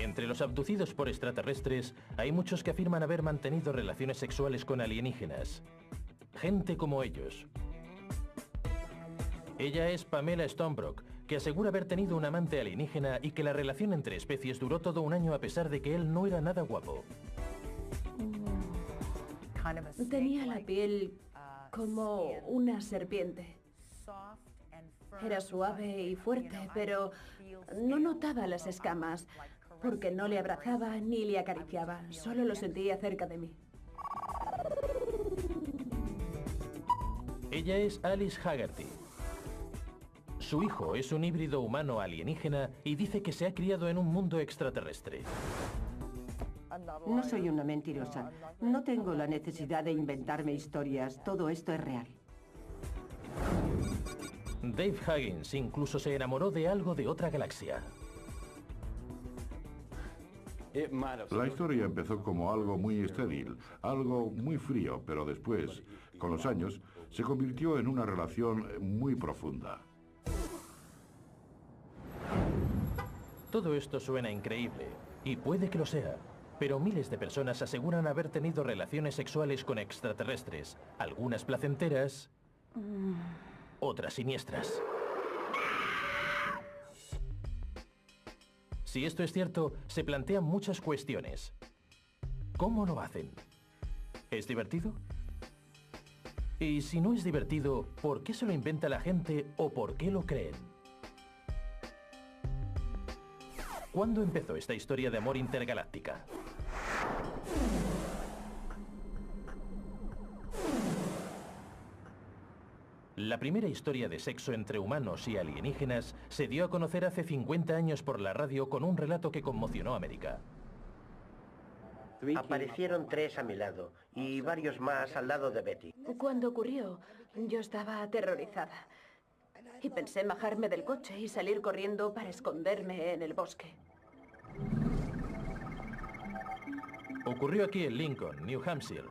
Entre los abducidos por extraterrestres, hay muchos que afirman haber mantenido relaciones sexuales con alienígenas. Gente como ellos. Ella es Pamela Stonebrook, que asegura haber tenido un amante alienígena y que la relación entre especies duró todo un año a pesar de que él no era nada guapo. Tenía la piel como una serpiente. Era suave y fuerte, pero no notaba las escamas, porque no le abrazaba ni le acariciaba, solo lo sentía cerca de mí. Ella es Alice Haggerty. Su hijo es un híbrido humano alienígena y dice que se ha criado en un mundo extraterrestre. No soy una mentirosa. No tengo la necesidad de inventarme historias. Todo esto es real. Dave Huggins incluso se enamoró de algo de otra galaxia. La historia empezó como algo muy estéril, algo muy frío, pero después, con los años, se convirtió en una relación muy profunda. Todo esto suena increíble, y puede que lo sea, pero miles de personas aseguran haber tenido relaciones sexuales con extraterrestres, algunas placenteras, otras siniestras. Si esto es cierto, se plantean muchas cuestiones. ¿Cómo lo hacen? ¿Es divertido? Y si no es divertido, ¿por qué se lo inventa la gente o por qué lo creen? ¿Cuándo empezó esta historia de amor intergaláctica? La primera historia de sexo entre humanos y alienígenas se dio a conocer hace 50 años por la radio con un relato que conmocionó a América. Aparecieron 3 a mi lado y varios más al lado de Betty. Cuando ocurrió, yo estaba aterrorizada y pensé en bajarme del coche y salir corriendo para esconderme en el bosque. Ocurrió aquí en Lincoln, New Hampshire,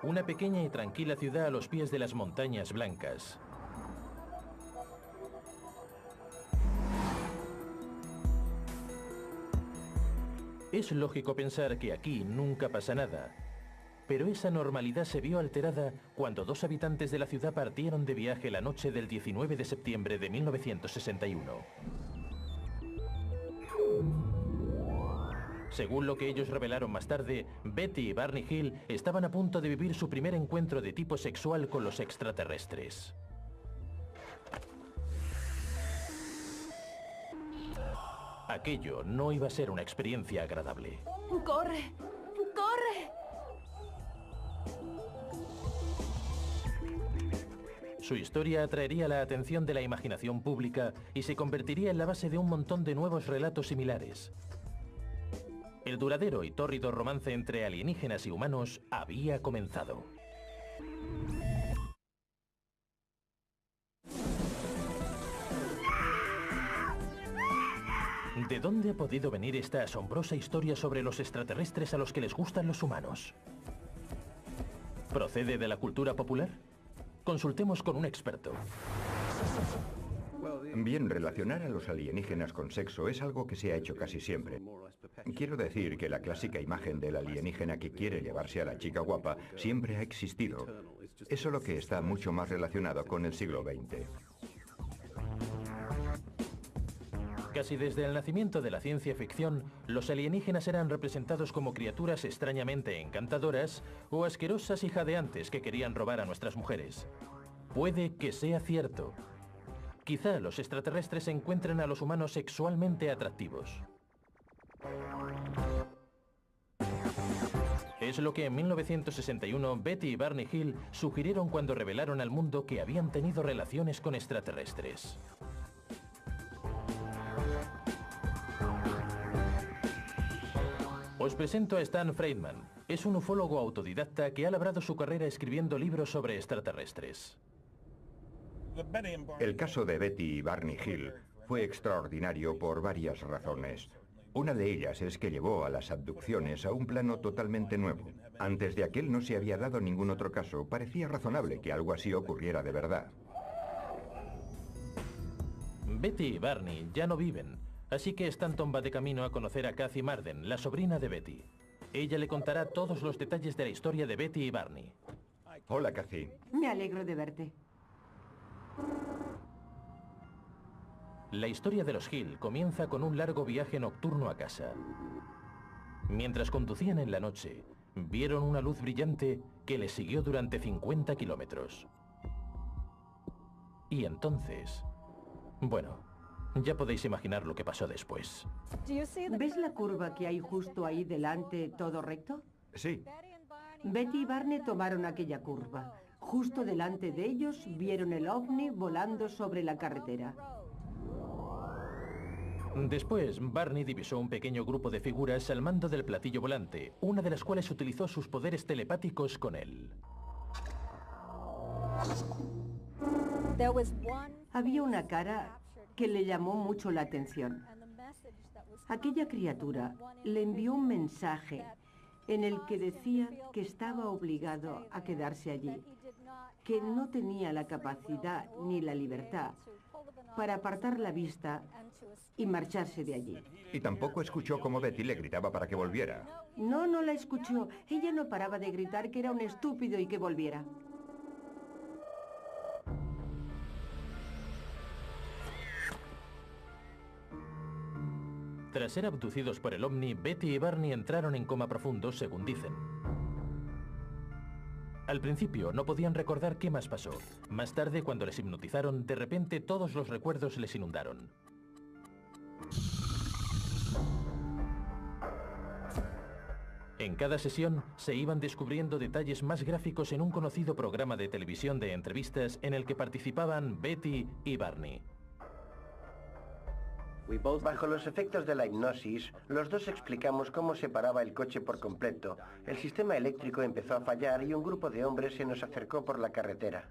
una pequeña y tranquila ciudad a los pies de las montañas blancas. Es lógico pensar que aquí nunca pasa nada, pero esa normalidad se vio alterada cuando 2 habitantes de la ciudad partieron de viaje la noche del 19 de septiembre de 1961. Según lo que ellos revelaron más tarde, Betty y Barney Hill estaban a punto de vivir su primer encuentro de tipo sexual con los extraterrestres. Aquello no iba a ser una experiencia agradable. ¡Corre! ¡Corre! Su historia atraería la atención de la imaginación pública y se convertiría en la base de un montón de nuevos relatos similares. El duradero y tórrido romance entre alienígenas y humanos había comenzado. ¿De dónde ha podido venir esta asombrosa historia sobre los extraterrestres a los que les gustan los humanos? ¿Procede de la cultura popular? Consultemos con un experto. Bien, relacionar a los alienígenas con sexo es algo que se ha hecho casi siempre. Quiero decir que la clásica imagen del alienígena que quiere llevarse a la chica guapa siempre ha existido. Es solo que está mucho más relacionado con el siglo XX. Casi desde el nacimiento de la ciencia ficción, los alienígenas eran representados como criaturas extrañamente encantadoras o asquerosas y jadeantes que querían robar a nuestras mujeres. Puede que sea cierto. Quizá los extraterrestres encuentren a los humanos sexualmente atractivos. Es lo que en 1961 Betty y Barney Hill sugirieron cuando revelaron al mundo que habían tenido relaciones con extraterrestres. Os presento a Stan Friedman. Es un ufólogo autodidacta que ha labrado su carrera escribiendo libros sobre extraterrestres. El caso de Betty y Barney Hill fue extraordinario por varias razones. Una de ellas es que llevó a las abducciones a un plano totalmente nuevo. Antes de aquel no se había dado ningún otro caso. Parecía razonable que algo así ocurriera de verdad. Betty y Barney ya no viven. Así que Stanton va de camino a conocer a Kathy Marden, la sobrina de Betty. Ella le contará todos los detalles de la historia de Betty y Barney. Hola, Kathy. Me alegro de verte. La historia de los Hill comienza con un largo viaje nocturno a casa. Mientras conducían en la noche, vieron una luz brillante que les siguió durante 50 kilómetros. Y entonces... bueno, ya podéis imaginar lo que pasó después. ¿Ves la curva que hay justo ahí delante, todo recto? Sí. Betty y Barney tomaron aquella curva. Justo delante de ellos vieron el ovni volando sobre la carretera. Después, Barney divisó un pequeño grupo de figuras al mando del platillo volante, una de las cuales utilizó sus poderes telepáticos con él. Había una cara que le llamó mucho la atención. Aquella criatura le envió un mensaje en el que decía que estaba obligado a quedarse allí, que no tenía la capacidad ni la libertad para apartar la vista y marcharse de allí. Y tampoco escuchó cómo Betty le gritaba para que volviera. No, no la escuchó. Ella no paraba de gritar que era un estúpido y que volviera. Tras ser abducidos por el ovni, Betty y Barney entraron en coma profundo, según dicen. Al principio no podían recordar qué más pasó. Más tarde, cuando les hipnotizaron, de repente todos los recuerdos les inundaron. En cada sesión se iban descubriendo detalles más gráficos en un conocido programa de televisión de entrevistas en el que participaban Betty y Barney. Bajo los efectos de la hipnosis, los dos explicamos cómo se paraba el coche por completo. El sistema eléctrico empezó a fallar y un grupo de hombres se nos acercó por la carretera.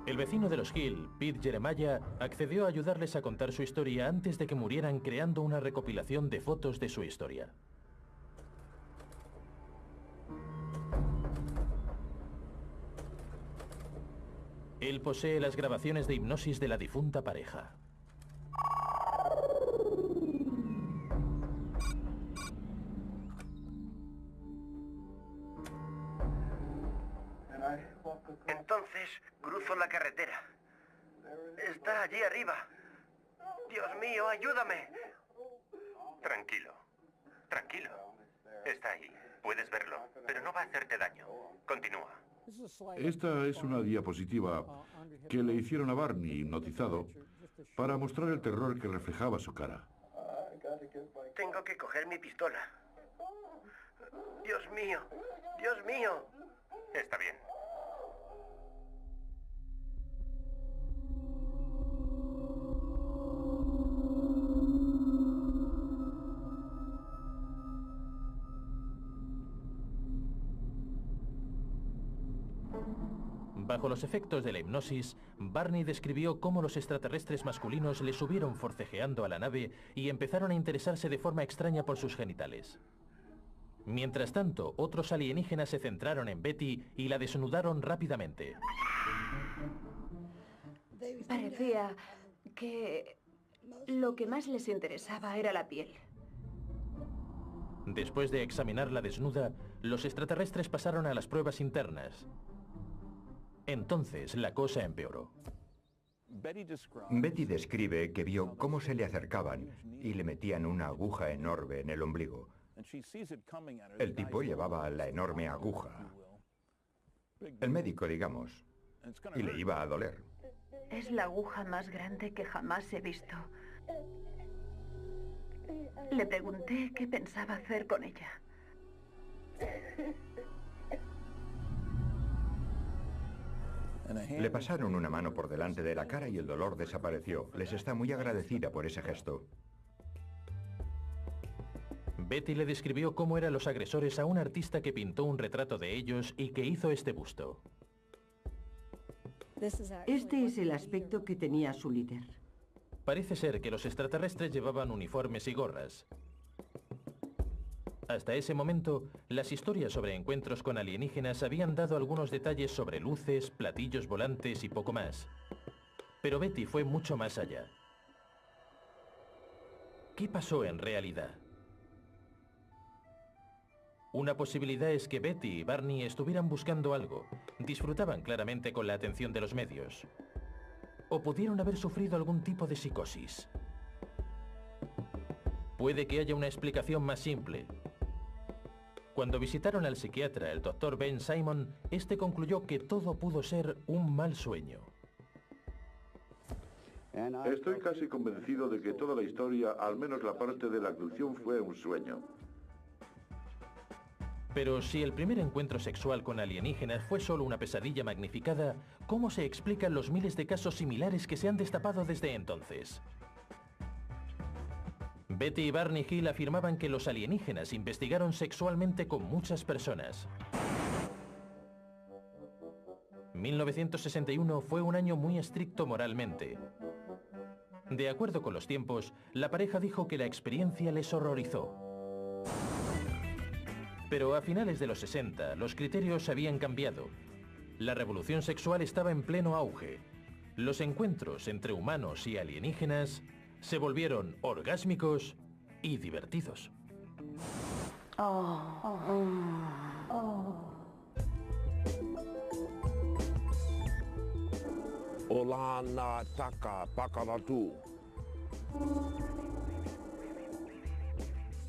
El vecino de los Hill, Pete Jeremiah, accedió a ayudarles a contar su historia antes de que murieran, creando una recopilación de fotos de su historia. Él posee las grabaciones de hipnosis de la difunta pareja. Entonces, cruzo la carretera. Está allí arriba. Dios mío, ayúdame. Tranquilo, tranquilo. Está ahí, puedes verlo, pero no va a hacerte daño. Continúa. Esta es una diapositiva que le hicieron a Barney, hipnotizado, para mostrar el terror que reflejaba su cara. Tengo que coger mi pistola. Dios mío, Dios mío. Está bien. Bajo los efectos de la hipnosis, Barney describió cómo los extraterrestres masculinos le subieron forcejeando a la nave y empezaron a interesarse de forma extraña por sus genitales. Mientras tanto, otros alienígenas se centraron en Betty y la desnudaron rápidamente. Parecía que lo que más les interesaba era la piel. Después de examinarla desnuda, los extraterrestres pasaron a las pruebas internas. Entonces la cosa empeoró. Betty describe que vio cómo se le acercaban y le metían una aguja enorme en el ombligo. El tipo llevaba la enorme aguja. El médico, digamos. Y le iba a doler. Es la aguja más grande que jamás he visto. Le pregunté qué pensaba hacer con ella. Le pasaron una mano por delante de la cara y el dolor desapareció. Les está muy agradecida por ese gesto. Betty le describió cómo eran los agresores a un artista que pintó un retrato de ellos y que hizo este busto. Este es el aspecto que tenía su líder. Parece ser que los extraterrestres llevaban uniformes y gorras. Hasta ese momento, las historias sobre encuentros con alienígenas habían dado algunos detalles sobre luces, platillos volantes y poco más. Pero Betty fue mucho más allá. ¿qué pasó en realidad? Una posibilidad es que Betty y Barney estuvieran buscando algo, disfrutaban claramente con la atención de los medios, o pudieron haber sufrido algún tipo de psicosis. Puede que haya una explicación más simple. Cuando visitaron al psiquiatra, el Dr. Ben Simon, este concluyó que todo pudo ser un mal sueño. Estoy casi convencido de que toda la historia, al menos la parte de la abducción, fue un sueño. Pero si el primer encuentro sexual con alienígenas fue solo una pesadilla magnificada, ¿cómo se explican los miles de casos similares que se han destapado desde entonces? Betty y Barney Hill afirmaban que los alienígenas investigaron sexualmente con muchas personas. 1961 fue un año muy estricto moralmente. De acuerdo con los tiempos, la pareja dijo que la experiencia les horrorizó. Pero a finales de los 60, los criterios habían cambiado. La revolución sexual estaba en pleno auge. Los encuentros entre humanos y alienígenas se volvieron orgásmicos y divertidos.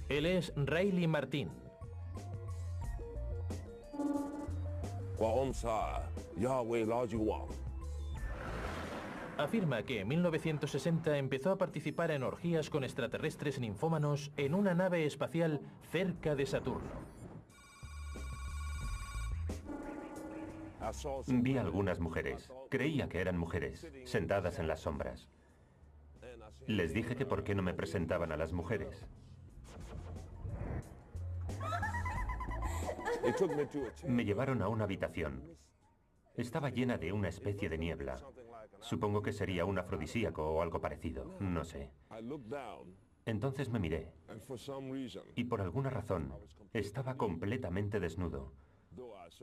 Él es Riley Martin. Afirma que en 1960 empezó a participar en orgías con extraterrestres ninfómanos en una nave espacial cerca de Saturno. Vi a algunas mujeres, creía que eran mujeres, sentadas en las sombras. Les dije que por qué no me presentaban a las mujeres. Me llevaron a una habitación. Estaba llena de una especie de niebla. Supongo que sería un afrodisíaco o algo parecido, no sé. Entonces me miré. Y por alguna razón, estaba completamente desnudo,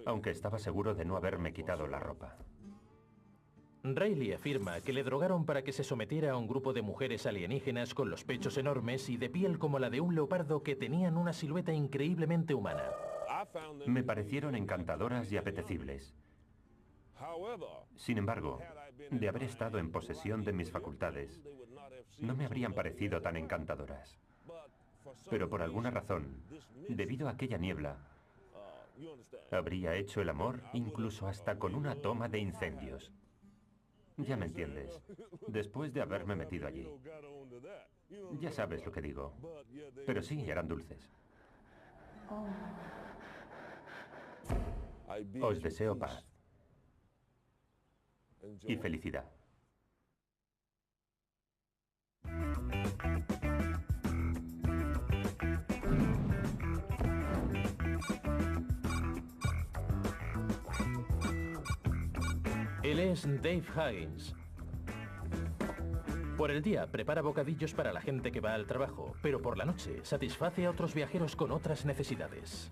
aunque estaba seguro de no haberme quitado la ropa. Riley afirma que le drogaron para que se sometiera a un grupo de mujeres alienígenas con los pechos enormes y de piel como la de un leopardo que tenían una silueta increíblemente humana. Me parecieron encantadoras y apetecibles. Sin embargo, de haber estado en posesión de mis facultades, no me habrían parecido tan encantadoras. Pero por alguna razón, debido a aquella niebla, habría hecho el amor incluso hasta con una toma de incendios. Ya me entiendes, después de haberme metido allí. Ya sabes lo que digo. Pero sí, eran dulces. Os deseo paz y felicidad. Él es Dave Higgins. Por el día prepara bocadillos para la gente que va al trabajo, pero por la noche satisface a otros viajeros con otras necesidades.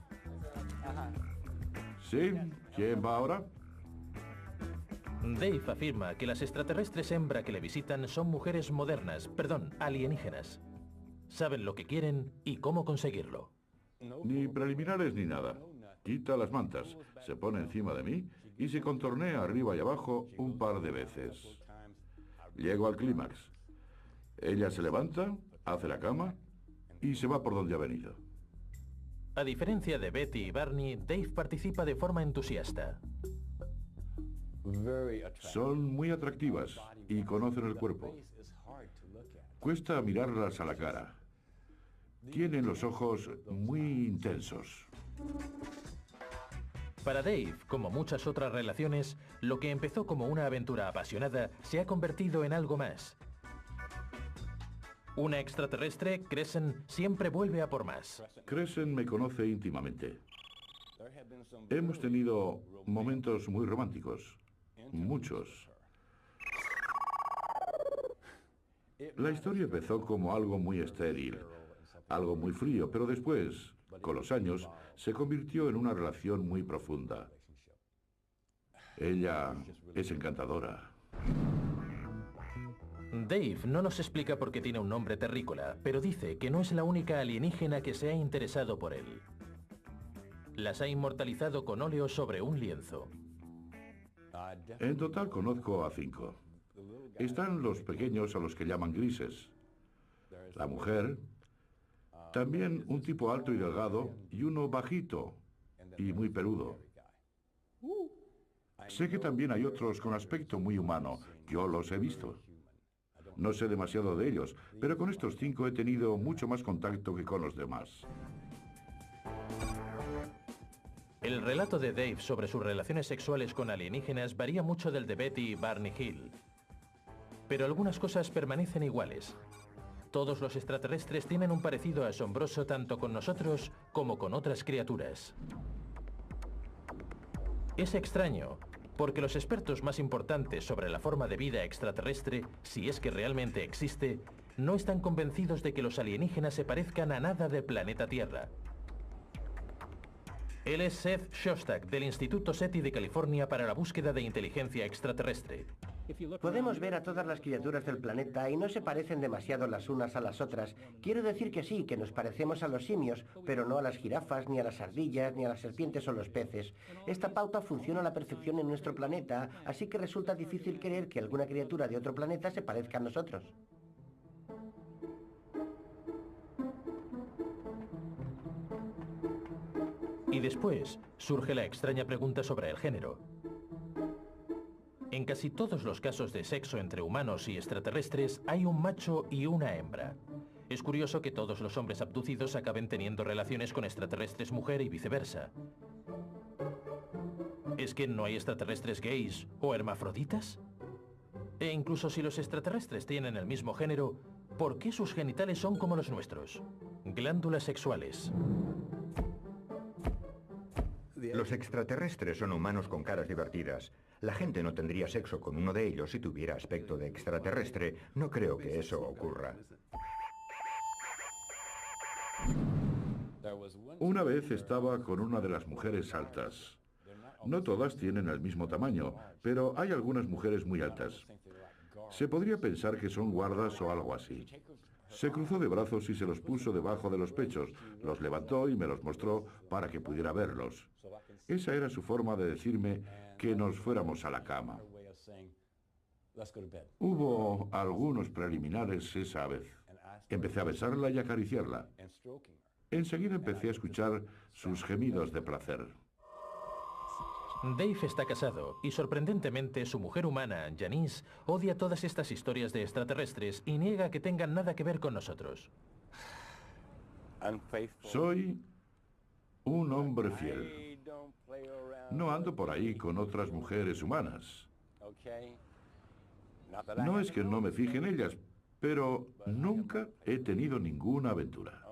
¿Sí? ¿Quién va ahora? Dave afirma que las extraterrestres hembra que le visitan son mujeres modernas, perdón, alienígenas. Saben lo que quieren y cómo conseguirlo. Ni preliminares ni nada. Quita las mantas, se pone encima de mí y se contornea arriba y abajo un par de veces. Llego al clímax. Ella se levanta, hace la cama y se va por donde ha venido. A diferencia de Betty y Barney, Dave participa de forma entusiasta. Son muy atractivas y conocen el cuerpo. Cuesta mirarlas a la cara. Tienen los ojos muy intensos. Para Dave, como muchas otras relaciones, lo que empezó como una aventura apasionada se ha convertido en algo más. Una extraterrestre, Crescent, siempre vuelve a por más. Crescent me conoce íntimamente. Hemos tenido momentos muy románticos. Muchos. La historia empezó como algo muy estéril, algo muy frío, pero después, con los años, se convirtió en una relación muy profunda. Ella es encantadora. Dave no nos explica por qué tiene un nombre terrícola, pero dice que no es la única alienígena que se ha interesado por él. Las ha inmortalizado con óleo sobre un lienzo. En total conozco a 5. Están los pequeños a los que llaman grises. La mujer, también un tipo alto y delgado y uno bajito y muy peludo. Sé que también hay otros con aspecto muy humano. Yo los he visto. No sé demasiado de ellos, pero con estos 5 he tenido mucho más contacto que con los demás. El relato de Dave sobre sus relaciones sexuales con alienígenas varía mucho del de Betty y Barney Hill. Pero algunas cosas permanecen iguales. Todos los extraterrestres tienen un parecido asombroso tanto con nosotros como con otras criaturas. Es extraño, porque los expertos más importantes sobre la forma de vida extraterrestre, si es que realmente existe, no están convencidos de que los alienígenas se parezcan a nada del planeta Tierra. Él es Seth Shostak, del Instituto SETI de California para la búsqueda de inteligencia extraterrestre. Podemos ver a todas las criaturas del planeta y no se parecen demasiado las unas a las otras. Quiero decir que sí, que nos parecemos a los simios, pero no a las jirafas, ni a las ardillas, ni a las serpientes o los peces. Esta pauta funciona a la perfección en nuestro planeta, así que resulta difícil creer que alguna criatura de otro planeta se parezca a nosotros. Y después surge la extraña pregunta sobre el género. En casi todos los casos de sexo entre humanos y extraterrestres hay un macho y una hembra. Es curioso que todos los hombres abducidos acaben teniendo relaciones con extraterrestres mujer y viceversa. ¿Es que no hay extraterrestres gays o hermafroditas? E incluso si los extraterrestres tienen el mismo género, ¿por qué sus genitales son como los nuestros? Glándulas sexuales. Los extraterrestres son humanos con caras divertidas. La gente no tendría sexo con uno de ellos si tuviera aspecto de extraterrestre. No creo que eso ocurra. Una vez estaba con una de las mujeres altas. No todas tienen el mismo tamaño, pero hay algunas mujeres muy altas. Se podría pensar que son guardas o algo así. Se cruzó de brazos y se los puso debajo de los pechos, los levantó y me los mostró para que pudiera verlos. Esa era su forma de decirme que nos fuéramos a la cama. Hubo algunos preliminares esa vez. Empecé a besarla y acariciarla. Enseguida empecé a escuchar sus gemidos de placer. Dave está casado y sorprendentemente su mujer humana, Janice, odia todas estas historias de extraterrestres y niega que tengan nada que ver con nosotros. Soy un hombre fiel. No ando por ahí con otras mujeres humanas. No es que no me fije en ellas, pero nunca he tenido ninguna aventura.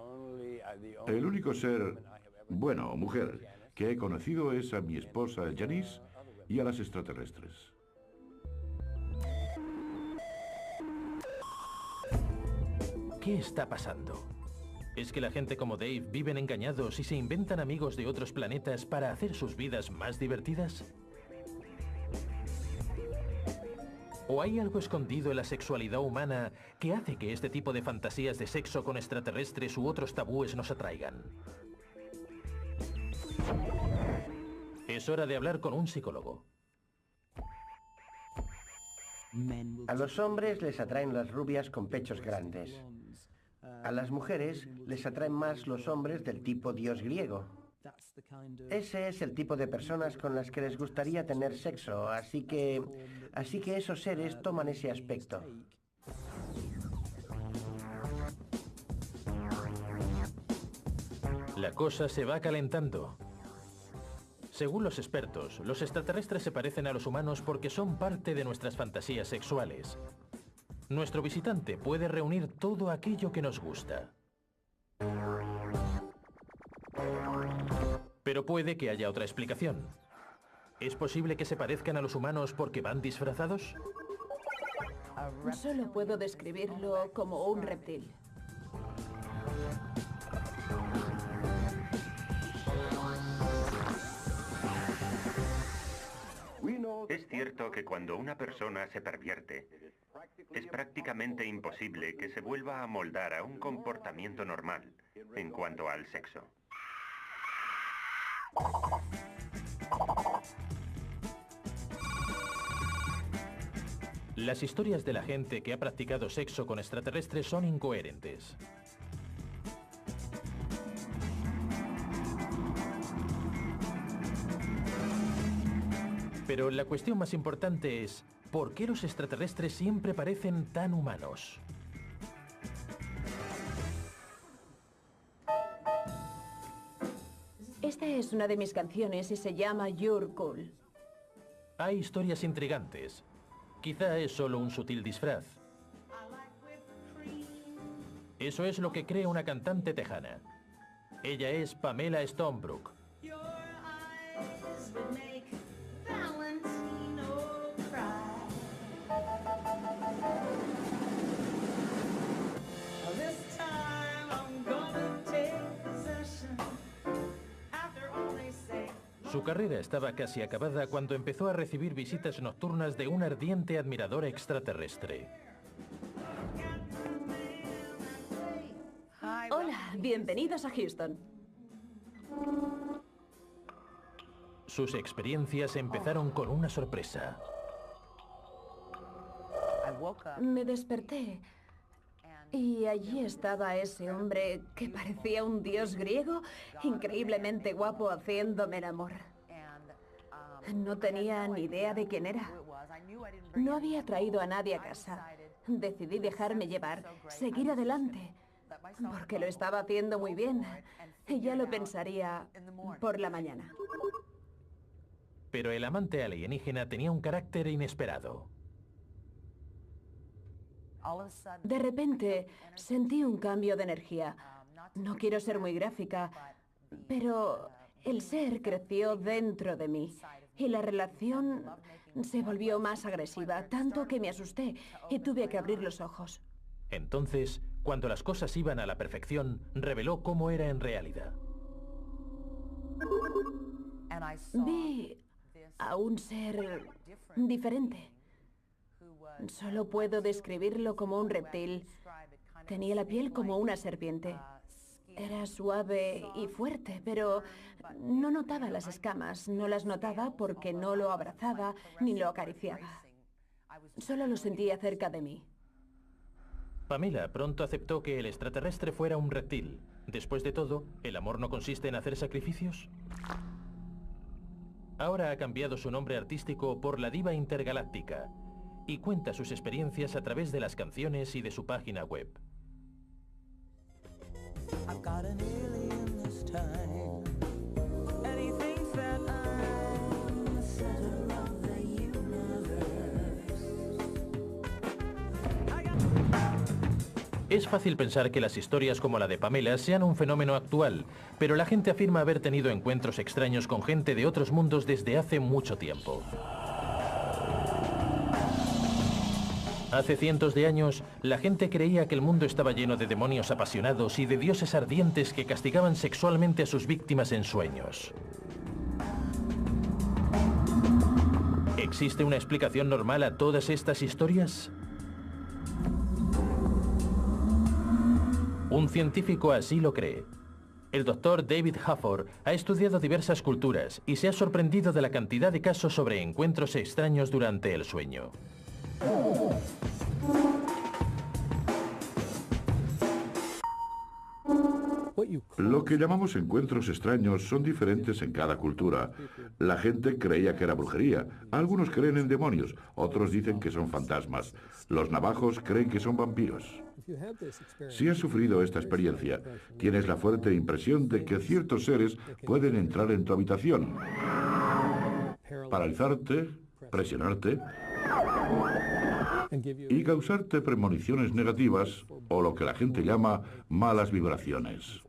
El único ser, bueno, mujer, que he conocido es a mi esposa Janice y a las extraterrestres. ¿Qué está pasando? ¿Es que la gente como Dave viven engañados y se inventan amigos de otros planetas para hacer sus vidas más divertidas? ¿O hay algo escondido en la sexualidad humana que hace que este tipo de fantasías de sexo con extraterrestres u otros tabúes nos atraigan? Es hora de hablar con un psicólogo. A los hombres les atraen las rubias con pechos grandes. A las mujeres les atraen más los hombres del tipo dios griego. Ese es el tipo de personas con las que les gustaría tener sexo, así que esos seres toman ese aspecto. La cosa se va calentando. Según los expertos, los extraterrestres se parecen a los humanos porque son parte de nuestras fantasías sexuales. Nuestro visitante puede reunir todo aquello que nos gusta. Pero puede que haya otra explicación. ¿Es posible que se parezcan a los humanos porque van disfrazados? Solo puedo describirlo como un reptil. Es cierto que cuando una persona se pervierte, Es prácticamente imposible que se vuelva a moldar a un comportamiento normal en cuanto al sexo. Las historias de la gente que ha practicado sexo con extraterrestres son incoherentes. Pero la cuestión más importante es, ¿por qué los extraterrestres siempre parecen tan humanos? Esta es una de mis canciones y se llama You're Cool. Hay historias intrigantes. Quizá es solo un sutil disfraz. Eso es lo que cree una cantante tejana. Ella es Pamela Stonebrook. Su carrera estaba casi acabada cuando empezó a recibir visitas nocturnas de un ardiente admirador extraterrestre. Hola, bienvenidos a Houston. Sus experiencias empezaron con una sorpresa. Me desperté y allí estaba ese hombre que parecía un dios griego, increíblemente guapo, haciéndome el amor. No tenía ni idea de quién era. No había traído a nadie a casa. Decidí dejarme llevar, seguir adelante, porque lo estaba haciendo muy bien. Y ya lo pensaría por la mañana. Pero el amante alienígena tenía un carácter inesperado. De repente sentí un cambio de energía. No quiero ser muy gráfica, pero el ser creció dentro de mí y la relación se volvió más agresiva, tanto que me asusté y tuve que abrir los ojos. Entonces, cuando las cosas iban a la perfección, reveló cómo era en realidad. Vi a un ser diferente. Solo puedo describirlo como un reptil. Tenía la piel como una serpiente. Era suave y fuerte, pero no notaba las escamas. No las notaba porque no lo abrazaba ni lo acariciaba. Solo lo sentía cerca de mí. Pamela pronto aceptó que el extraterrestre fuera un reptil. Después de todo, ¿el amor no consiste en hacer sacrificios? Ahora ha cambiado su nombre artístico por la diva intergaláctica y cuenta sus experiencias a través de las canciones y de su página web. Es fácil pensar que las historias como la de Pamela sean un fenómeno actual, pero la gente afirma haber tenido encuentros extraños con gente de otros mundos desde hace mucho tiempo. Hace cientos de años, la gente creía que el mundo estaba lleno de demonios apasionados y de dioses ardientes que castigaban sexualmente a sus víctimas en sueños. ¿Existe una explicación normal a todas estas historias? Un científico así lo cree. El doctor David Hafford ha estudiado diversas culturas y se ha sorprendido de la cantidad de casos sobre encuentros extraños durante el sueño. Lo que llamamos encuentros extraños son diferentes en cada cultura. La gente creía que era brujería. Algunos creen en demonios, otros dicen que son fantasmas. Los navajos creen que son vampiros. Si has sufrido esta experiencia, tienes la fuerte impresión de que ciertos seres pueden entrar en tu habitación, paralizarte, presionarte y causarte premoniciones negativas o lo que la gente llama malas vibraciones.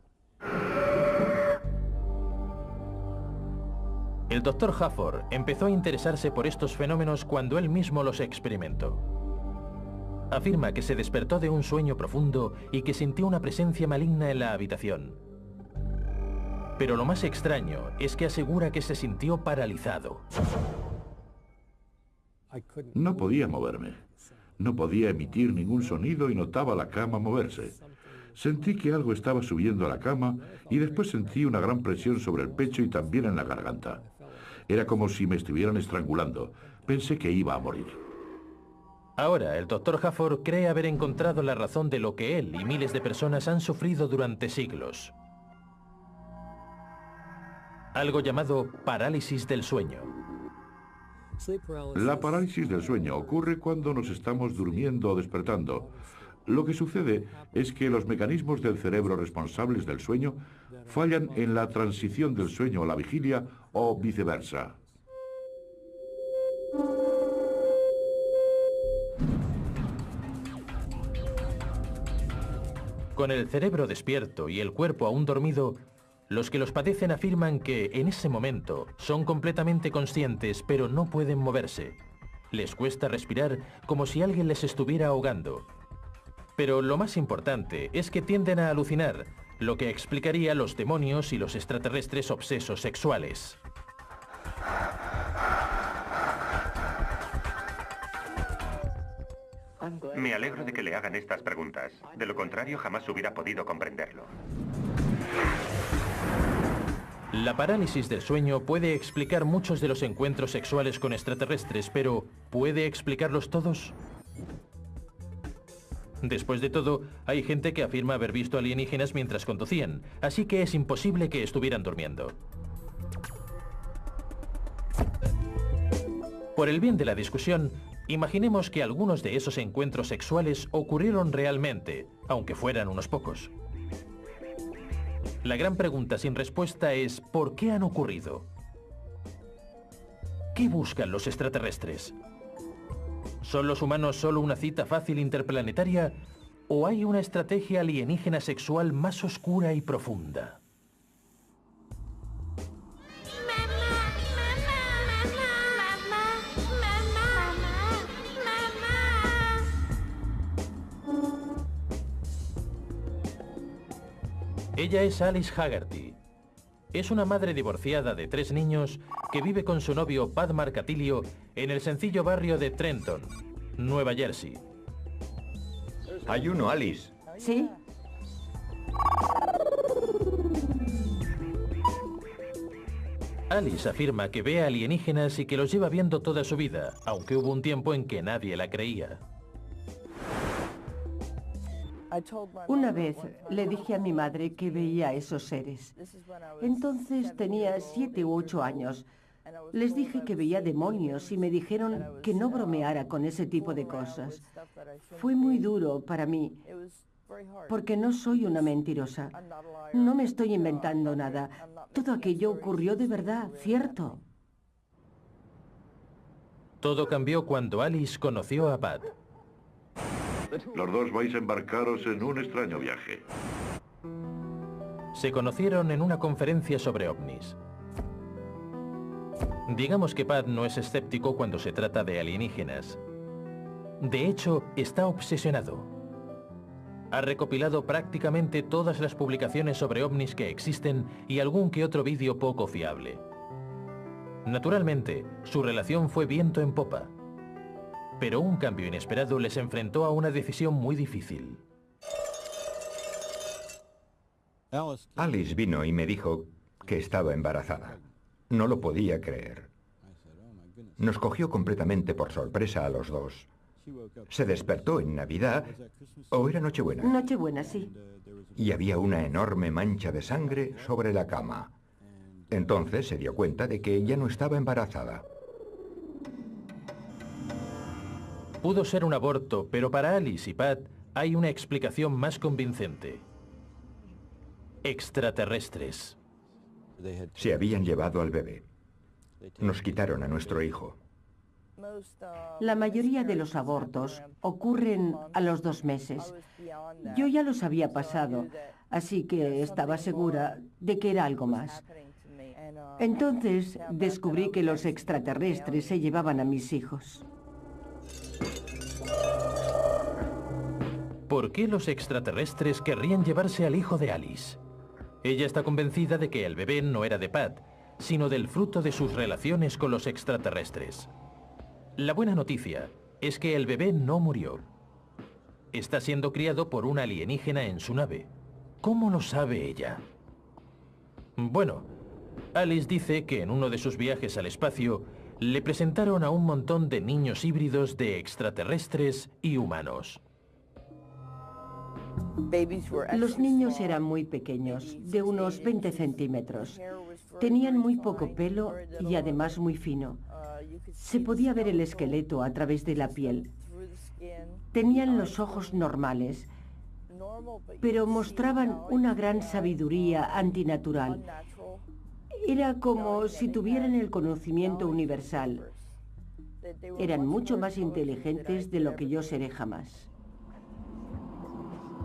El doctor Hafford empezó a interesarse por estos fenómenos cuando él mismo los experimentó. Afirma que se despertó de un sueño profundo y que sintió una presencia maligna en la habitación. Pero lo más extraño es que asegura que se sintió paralizado. No podía moverme. No podía emitir ningún sonido y notaba la cama moverse. Sentí que algo estaba subiendo a la cama y después sentí una gran presión sobre el pecho y también en la garganta. Era como si me estuvieran estrangulando. Pensé que iba a morir. Ahora, el Dr. Hafford cree haber encontrado la razón de lo que él y miles de personas han sufrido durante siglos. Algo llamado parálisis del sueño. La parálisis del sueño ocurre cuando nos estamos durmiendo o despertando. Lo que sucede es que los mecanismos del cerebro responsables del sueño fallan en la transición del sueño a la vigilia o viceversa. Con el cerebro despierto y el cuerpo aún dormido, los que los padecen afirman que en ese momento son completamente conscientes, pero no pueden moverse. Les cuesta respirar como si alguien les estuviera ahogando. Pero lo más importante es que tienden a alucinar, lo que explicaría los demonios y los extraterrestres obsesos sexuales. Me alegro de que le hagan estas preguntas. De lo contrario, jamás hubiera podido comprenderlo. La parálisis del sueño puede explicar muchos de los encuentros sexuales con extraterrestres, pero ¿puede explicarlos todos? Después de todo, hay gente que afirma haber visto alienígenas mientras conducían, así que es imposible que estuvieran durmiendo. Por el bien de la discusión, imaginemos que algunos de esos encuentros sexuales ocurrieron realmente, aunque fueran unos pocos. La gran pregunta sin respuesta es ¿por qué han ocurrido? ¿Qué buscan los extraterrestres? ¿Son los humanos solo una cita fácil interplanetaria o hay una estrategia alienígena sexual más oscura y profunda? Ella es Alice Haggerty. Es una madre divorciada de 3 niños que vive con su novio Pat Marcatilio en el sencillo barrio de Trenton, Nueva Jersey. Hay uno, Alice. ¿Sí? Alice afirma que ve alienígenas y que los lleva viendo toda su vida, aunque hubo un tiempo en que nadie la creía. Una vez le dije a mi madre que veía a esos seres. Entonces tenía 7 u 8 años. Les dije que veía demonios y me dijeron que no bromeara con ese tipo de cosas. Fue muy duro para mí, porque no soy una mentirosa. No me estoy inventando nada. Todo aquello ocurrió de verdad, ¿cierto? Todo cambió cuando Alice conoció a Pat. Los dos vais a embarcaros en un extraño viaje. Se conocieron en una conferencia sobre ovnis. Digamos que Pat no es escéptico cuando se trata de alienígenas. De hecho, está obsesionado. Ha recopilado prácticamente todas las publicaciones sobre ovnis que existen y algún que otro vídeo poco fiable. Naturalmente, su relación fue viento en popa. Pero un cambio inesperado les enfrentó a una decisión muy difícil. Alice vino y me dijo que estaba embarazada. No lo podía creer. Nos cogió completamente por sorpresa a los dos. Se despertó en Navidad, o era Nochebuena. Nochebuena, sí. Y había una enorme mancha de sangre sobre la cama. Entonces se dio cuenta de que ella no estaba embarazada. Pudo ser un aborto, pero para Alice y Pat hay una explicación más convincente. Extraterrestres. Se habían llevado al bebé. Nos quitaron a nuestro hijo. La mayoría de los abortos ocurren a los 2 meses. Yo ya los había pasado, así que estaba segura de que era algo más. Entonces descubrí que los extraterrestres se llevaban a mis hijos. ¿Por qué los extraterrestres querrían llevarse al hijo de Alice? Ella está convencida de que el bebé no era de Pat, sino del fruto de sus relaciones con los extraterrestres. La buena noticia es que el bebé no murió. Está siendo criado por una alienígena en su nave. ¿Cómo lo sabe ella? Bueno, Alice dice que en uno de sus viajes al espacio le presentaron a un montón de niños híbridos de extraterrestres y humanos. Los niños eran muy pequeños, de unos 20 centímetros. Tenían muy poco pelo y además muy fino. Se podía ver el esqueleto a través de la piel. Tenían los ojos normales, pero mostraban una gran sabiduría antinatural. Era como si tuvieran el conocimiento universal. Eran mucho más inteligentes de lo que yo seré jamás.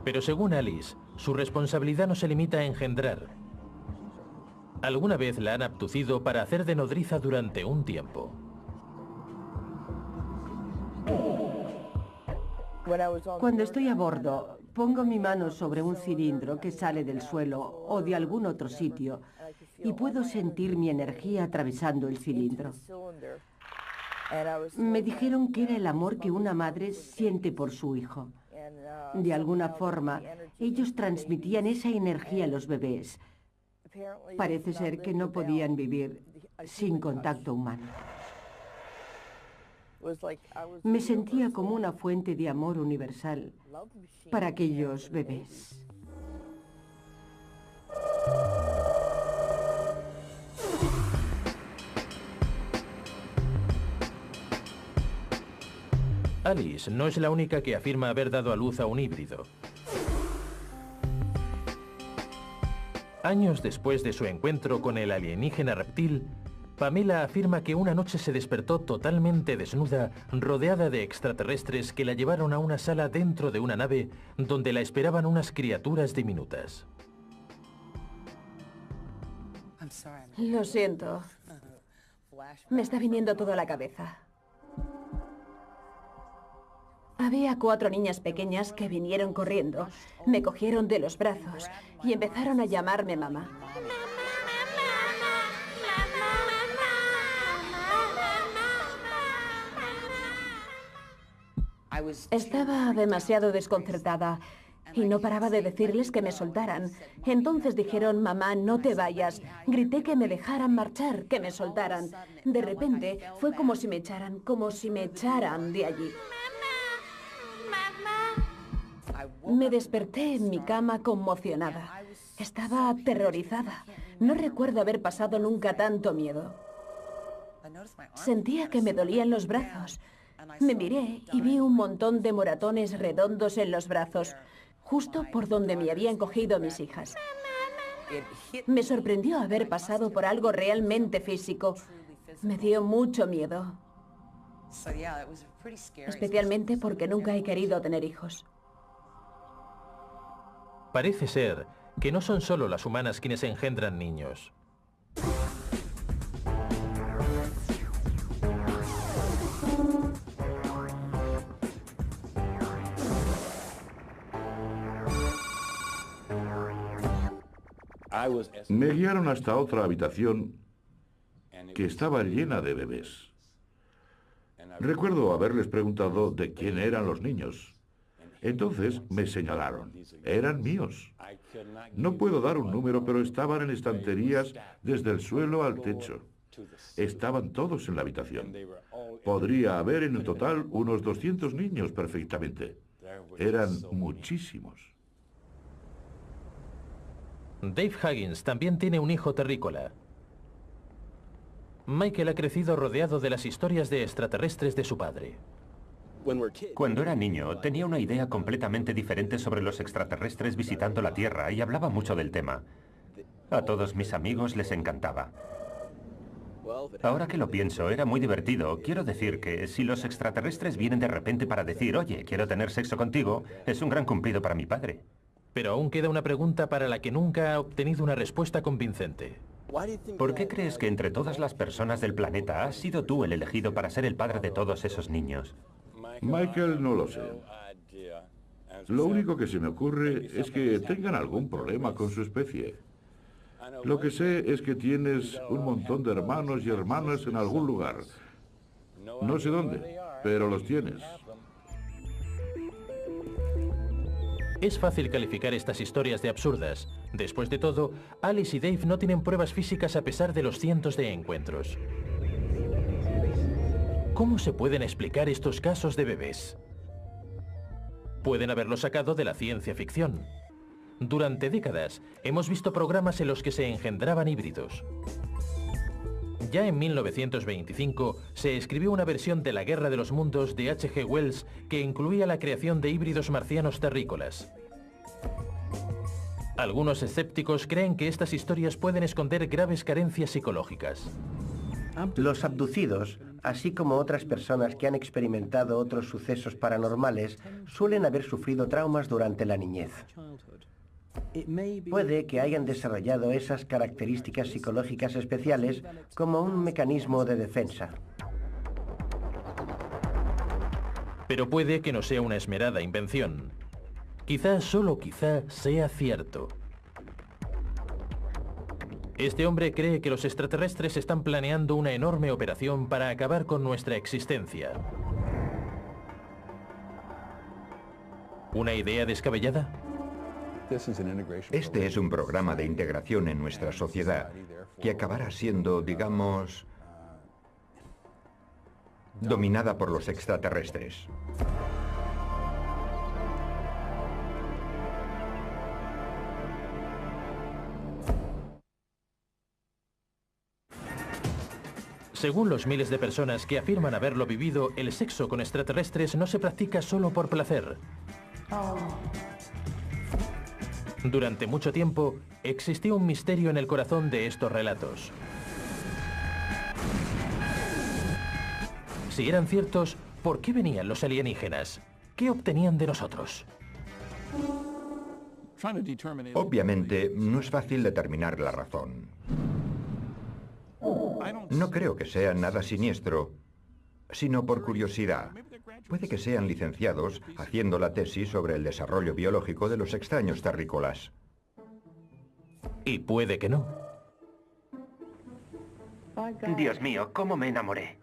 Pero según Alice, su responsabilidad no se limita a engendrar. Alguna vez la han abducido para hacer de nodriza durante un tiempo. Cuando estoy a bordo, pongo mi mano sobre un cilindro que sale del suelo o de algún otro sitio y puedo sentir mi energía atravesando el cilindro. Me dijeron que era el amor que una madre siente por su hijo. De alguna forma, ellos transmitían esa energía a los bebés. Parece ser que no podían vivir sin contacto humano. Me sentía como una fuente de amor universal para aquellos bebés. Alice no es la única que afirma haber dado a luz a un híbrido. Años después de su encuentro con el alienígena reptil, Pamela afirma que una noche se despertó totalmente desnuda, rodeada de extraterrestres que la llevaron a una sala dentro de una nave donde la esperaban unas criaturas diminutas. Lo siento. Me está viniendo todo a la cabeza. Había 4 niñas pequeñas que vinieron corriendo, me cogieron de los brazos y empezaron a llamarme mamá. Estaba demasiado desconcertada y no paraba de decirles que me soltaran. Entonces dijeron, mamá, no te vayas. Grité que me dejaran marchar, que me soltaran. De repente fue como si me echaran de allí. Me desperté en mi cama conmocionada. Estaba aterrorizada. No recuerdo haber pasado nunca tanto miedo. Sentía que me dolían los brazos. Me miré y vi un montón de moratones redondos en los brazos, justo por donde me habían cogido mis hijas. Me sorprendió haber pasado por algo realmente físico. Me dio mucho miedo. Especialmente porque nunca he querido tener hijos. Parece ser que no son solo las humanas quienes engendran niños. Me guiaron hasta otra habitación que estaba llena de bebés. Recuerdo haberles preguntado de quién eran los niños. Entonces me señalaron. Eran míos. No puedo dar un número, pero estaban en estanterías desde el suelo al techo. Estaban todos en la habitación. Podría haber en total unos 200 niños perfectamente. Eran muchísimos. Dave Huggins también tiene un hijo terrícola. Michael ha crecido rodeado de las historias de extraterrestres de su padre. Cuando era niño, tenía una idea completamente diferente sobre los extraterrestres visitando la Tierra y hablaba mucho del tema. A todos mis amigos les encantaba. Ahora que lo pienso, era muy divertido. Quiero decir que si los extraterrestres vienen de repente para decir, oye, quiero tener sexo contigo, es un gran cumplido para mi padre. Pero aún queda una pregunta para la que nunca ha obtenido una respuesta convincente. ¿Por qué crees que entre todas las personas del planeta has sido tú el elegido para ser el padre de todos esos niños? Michael, no lo sé. Lo único que se me ocurre es que tengan algún problema con su especie. Lo que sé es que tienes un montón de hermanos y hermanas en algún lugar. No sé dónde, pero los tienes. Es fácil calificar estas historias de absurdas. Después de todo, Alice y Dave no tienen pruebas físicas a pesar de los cientos de encuentros. ¿Cómo se pueden explicar estos casos de bebés? Pueden haberlo sacado de la ciencia ficción. Durante décadas, hemos visto programas en los que se engendraban híbridos. Ya en 1925 se escribió una versión de La Guerra de los Mundos de H.G. Wells que incluía la creación de híbridos marcianos terrícolas. Algunos escépticos creen que estas historias pueden esconder graves carencias psicológicas. Los abducidos, así como otras personas que han experimentado otros sucesos paranormales, suelen haber sufrido traumas durante la niñez. Puede que hayan desarrollado esas características psicológicas especiales como un mecanismo de defensa. Pero puede que no sea una esmerada invención. Quizá, solo quizá, sea cierto. Este hombre cree que los extraterrestres están planeando una enorme operación para acabar con nuestra existencia. ¿Una idea descabellada? Este es un programa de integración en nuestra sociedad que acabará siendo, digamos, dominada por los extraterrestres. Según los miles de personas que afirman haberlo vivido, el sexo con extraterrestres no se practica solo por placer. Durante mucho tiempo, existió un misterio en el corazón de estos relatos. Si eran ciertos, ¿por qué venían los alienígenas? ¿Qué obtenían de nosotros? Obviamente, no es fácil determinar la razón. No creo que sea nada siniestro, sino por curiosidad. Puede que sean licenciados haciendo la tesis sobre el desarrollo biológico de los extraños terrícolas. Y puede que no. Dios mío, cómo me enamoré.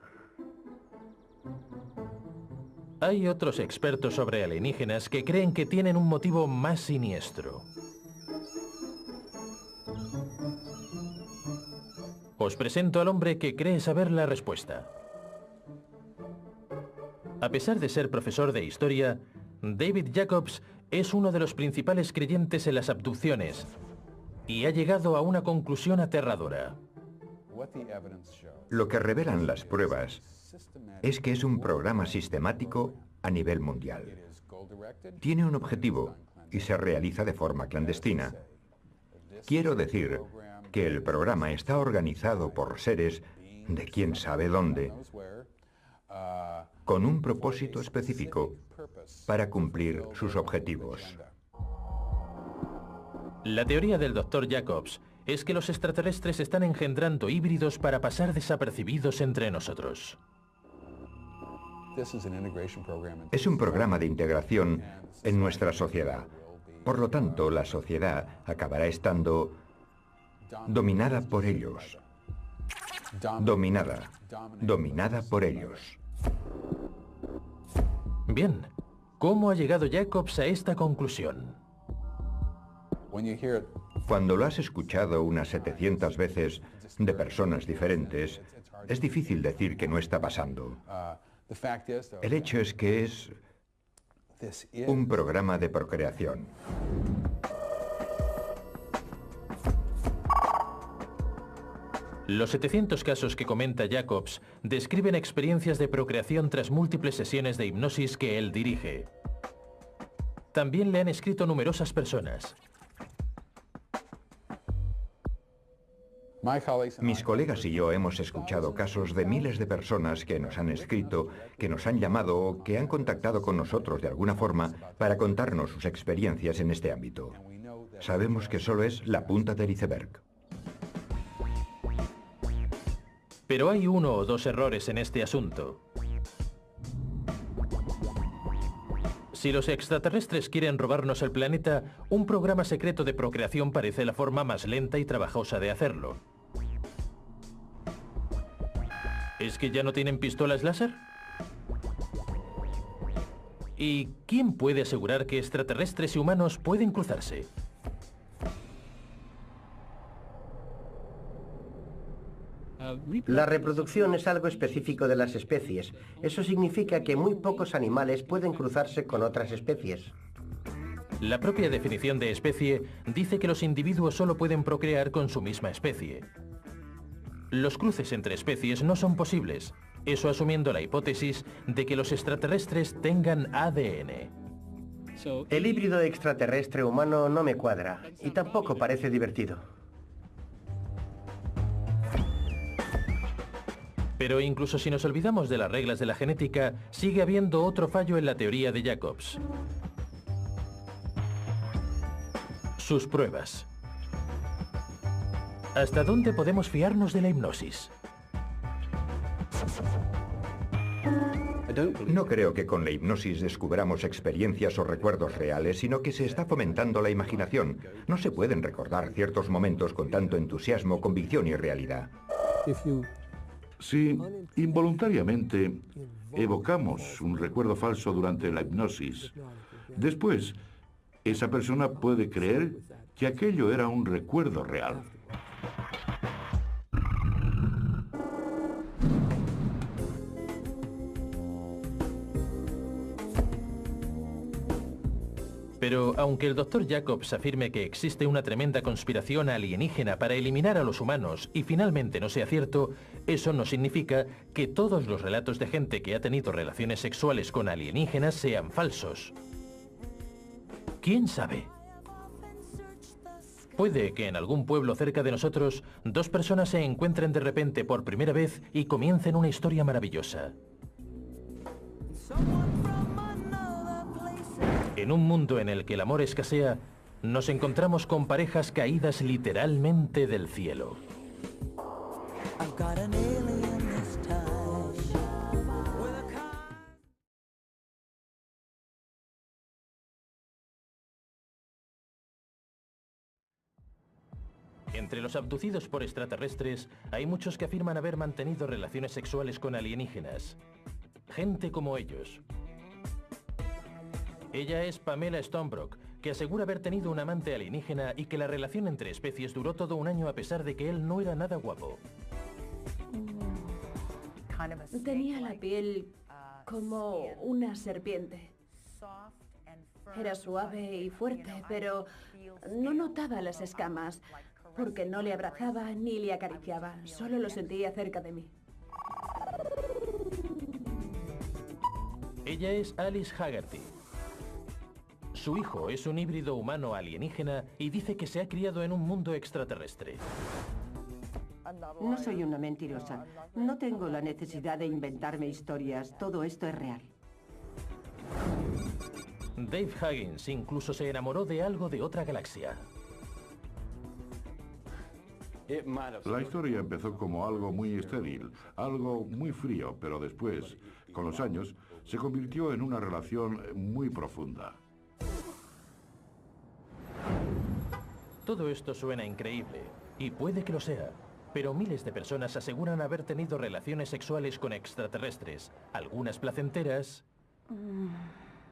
Hay otros expertos sobre alienígenas que creen que tienen un motivo más siniestro. Os presento al hombre que cree saber la respuesta. A pesar de ser profesor de historia, David Jacobs es uno de los principales creyentes en las abducciones y ha llegado a una conclusión aterradora. Lo que revelan las pruebas es que es un programa sistemático a nivel mundial. Tiene un objetivo y se realiza de forma clandestina. Quiero decir que el programa está organizado por seres de quién sabe dónde, con un propósito específico para cumplir sus objetivos. La teoría del Dr. Jacobs es que los extraterrestres están engendrando híbridos para pasar desapercibidos entre nosotros. Es un programa de integración en nuestra sociedad. Por lo tanto, la sociedad acabará estando dominada por ellos. Dominada por ellos. Bien, ¿cómo ha llegado Jacobs a esta conclusión? Cuando lo has escuchado unas 700 veces de personas diferentes, es difícil decir que no está pasando. El hecho es que es un programa de procreación. Los 700 casos que comenta Jacobs describen experiencias de procreación tras múltiples sesiones de hipnosis que él dirige. También le han escrito numerosas personas. Mis colegas y yo hemos escuchado casos de miles de personas que nos han escrito, que nos han llamado o que han contactado con nosotros de alguna forma para contarnos sus experiencias en este ámbito. Sabemos que solo es la punta del iceberg. Pero hay uno o dos errores en este asunto. Si los extraterrestres quieren robarnos el planeta, un programa secreto de procreación parece la forma más lenta y trabajosa de hacerlo. ¿Es que ya no tienen pistolas láser? ¿Y quién puede asegurar que extraterrestres y humanos pueden cruzarse? La reproducción es algo específico de las especies. Eso significa que muy pocos animales pueden cruzarse con otras especies. La propia definición de especie dice que los individuos solo pueden procrear con su misma especie. Los cruces entre especies no son posibles, eso asumiendo la hipótesis de que los extraterrestres tengan ADN. El híbrido extraterrestre humano no me cuadra y tampoco parece divertido. Pero incluso si nos olvidamos de las reglas de la genética, sigue habiendo otro fallo en la teoría de Jacobs. Sus pruebas. ¿Hasta dónde podemos fiarnos de la hipnosis? No creo que con la hipnosis descubramos experiencias o recuerdos reales, sino que se está fomentando la imaginación. No se pueden recordar ciertos momentos con tanto entusiasmo, convicción y realidad. Si involuntariamente evocamos un recuerdo falso durante la hipnosis, después esa persona puede creer que aquello era un recuerdo real. Pero aunque el Dr. Jacobs afirme que existe una tremenda conspiración alienígena para eliminar a los humanos y finalmente no sea cierto, eso no significa que todos los relatos de gente que ha tenido relaciones sexuales con alienígenas sean falsos. ¿Quién sabe? Puede que en algún pueblo cerca de nosotros, dos personas se encuentren de repente por primera vez y comiencen una historia maravillosa. En un mundo en el que el amor escasea, nos encontramos con parejas caídas literalmente del cielo. Entre los abducidos por extraterrestres, hay muchos que afirman haber mantenido relaciones sexuales con alienígenas. Gente como ellos. Ella es Pamela Stonebrook, que asegura haber tenido un amante alienígena y que la relación entre especies duró todo un año a pesar de que él no era nada guapo. Tenía la piel como una serpiente. Era suave y fuerte, pero no notaba las escamas, porque no le abrazaba ni le acariciaba, solo lo sentía cerca de mí. Ella es Alice Haggerty. Su hijo es un híbrido humano alienígena y dice que se ha criado en un mundo extraterrestre. No soy una mentirosa. No tengo la necesidad de inventarme historias. Todo esto es real. Dave Huggins incluso se enamoró de algo de otra galaxia. La historia empezó como algo muy estéril, algo muy frío, pero después, con los años, se convirtió en una relación muy profunda. Todo esto suena increíble, y puede que lo sea, pero miles de personas aseguran haber tenido relaciones sexuales con extraterrestres, algunas placenteras,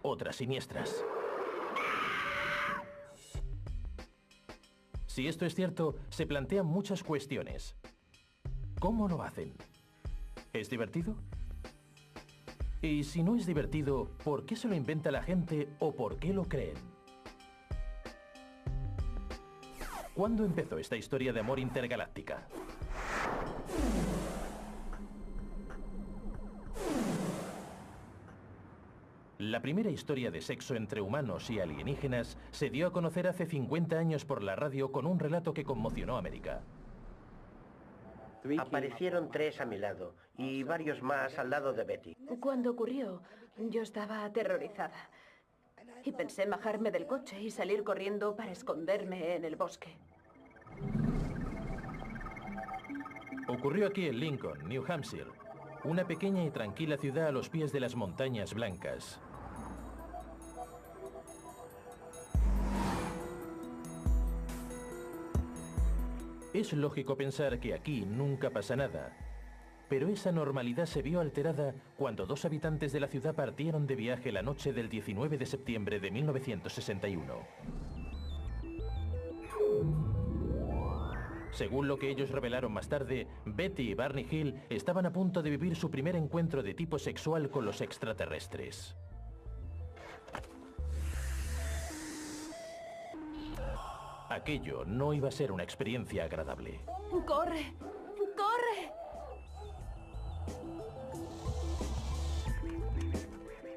otras siniestras. Si esto es cierto, se plantean muchas cuestiones. ¿Cómo lo hacen? ¿Es divertido? Y si no es divertido, ¿por qué se lo inventa la gente o por qué lo creen? ¿Cuándo empezó esta historia de amor intergaláctica? La primera historia de sexo entre humanos y alienígenas se dio a conocer hace 50 años por la radio con un relato que conmocionó a América. Aparecieron 3 a mi lado y varios más al lado de Betty. Cuando ocurrió, yo estaba aterrorizada y pensé en bajarme del coche y salir corriendo para esconderme en el bosque. Ocurrió aquí en Lincoln, New Hampshire, una pequeña y tranquila ciudad a los pies de las Montañas Blancas. Es lógico pensar que aquí nunca pasa nada. Pero esa normalidad se vio alterada cuando dos habitantes de la ciudad partieron de viaje la noche del 19 de septiembre de 1961. Según lo que ellos revelaron más tarde, Betty y Barney Hill estaban a punto de vivir su primer encuentro de tipo sexual con los extraterrestres. Aquello no iba a ser una experiencia agradable. ¡Corre! ¡Corre!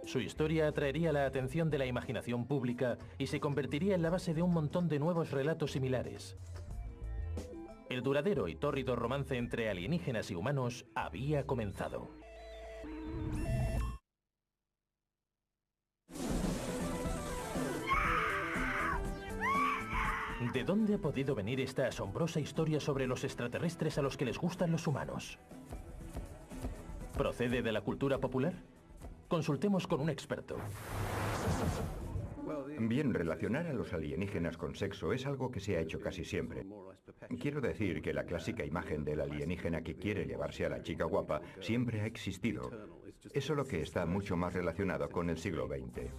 Su historia atraería la atención de la imaginación pública y se convertiría en la base de un montón de nuevos relatos similares. El duradero y tórrido romance entre alienígenas y humanos había comenzado. ¿De dónde ha podido venir esta asombrosa historia sobre los extraterrestres a los que les gustan los humanos? ¿Procede de la cultura popular? Consultemos con un experto. Bien, relacionar a los alienígenas con sexo es algo que se ha hecho casi siempre. Quiero decir que la clásica imagen del alienígena que quiere llevarse a la chica guapa siempre ha existido. Es solo que está mucho más relacionado con el siglo XX.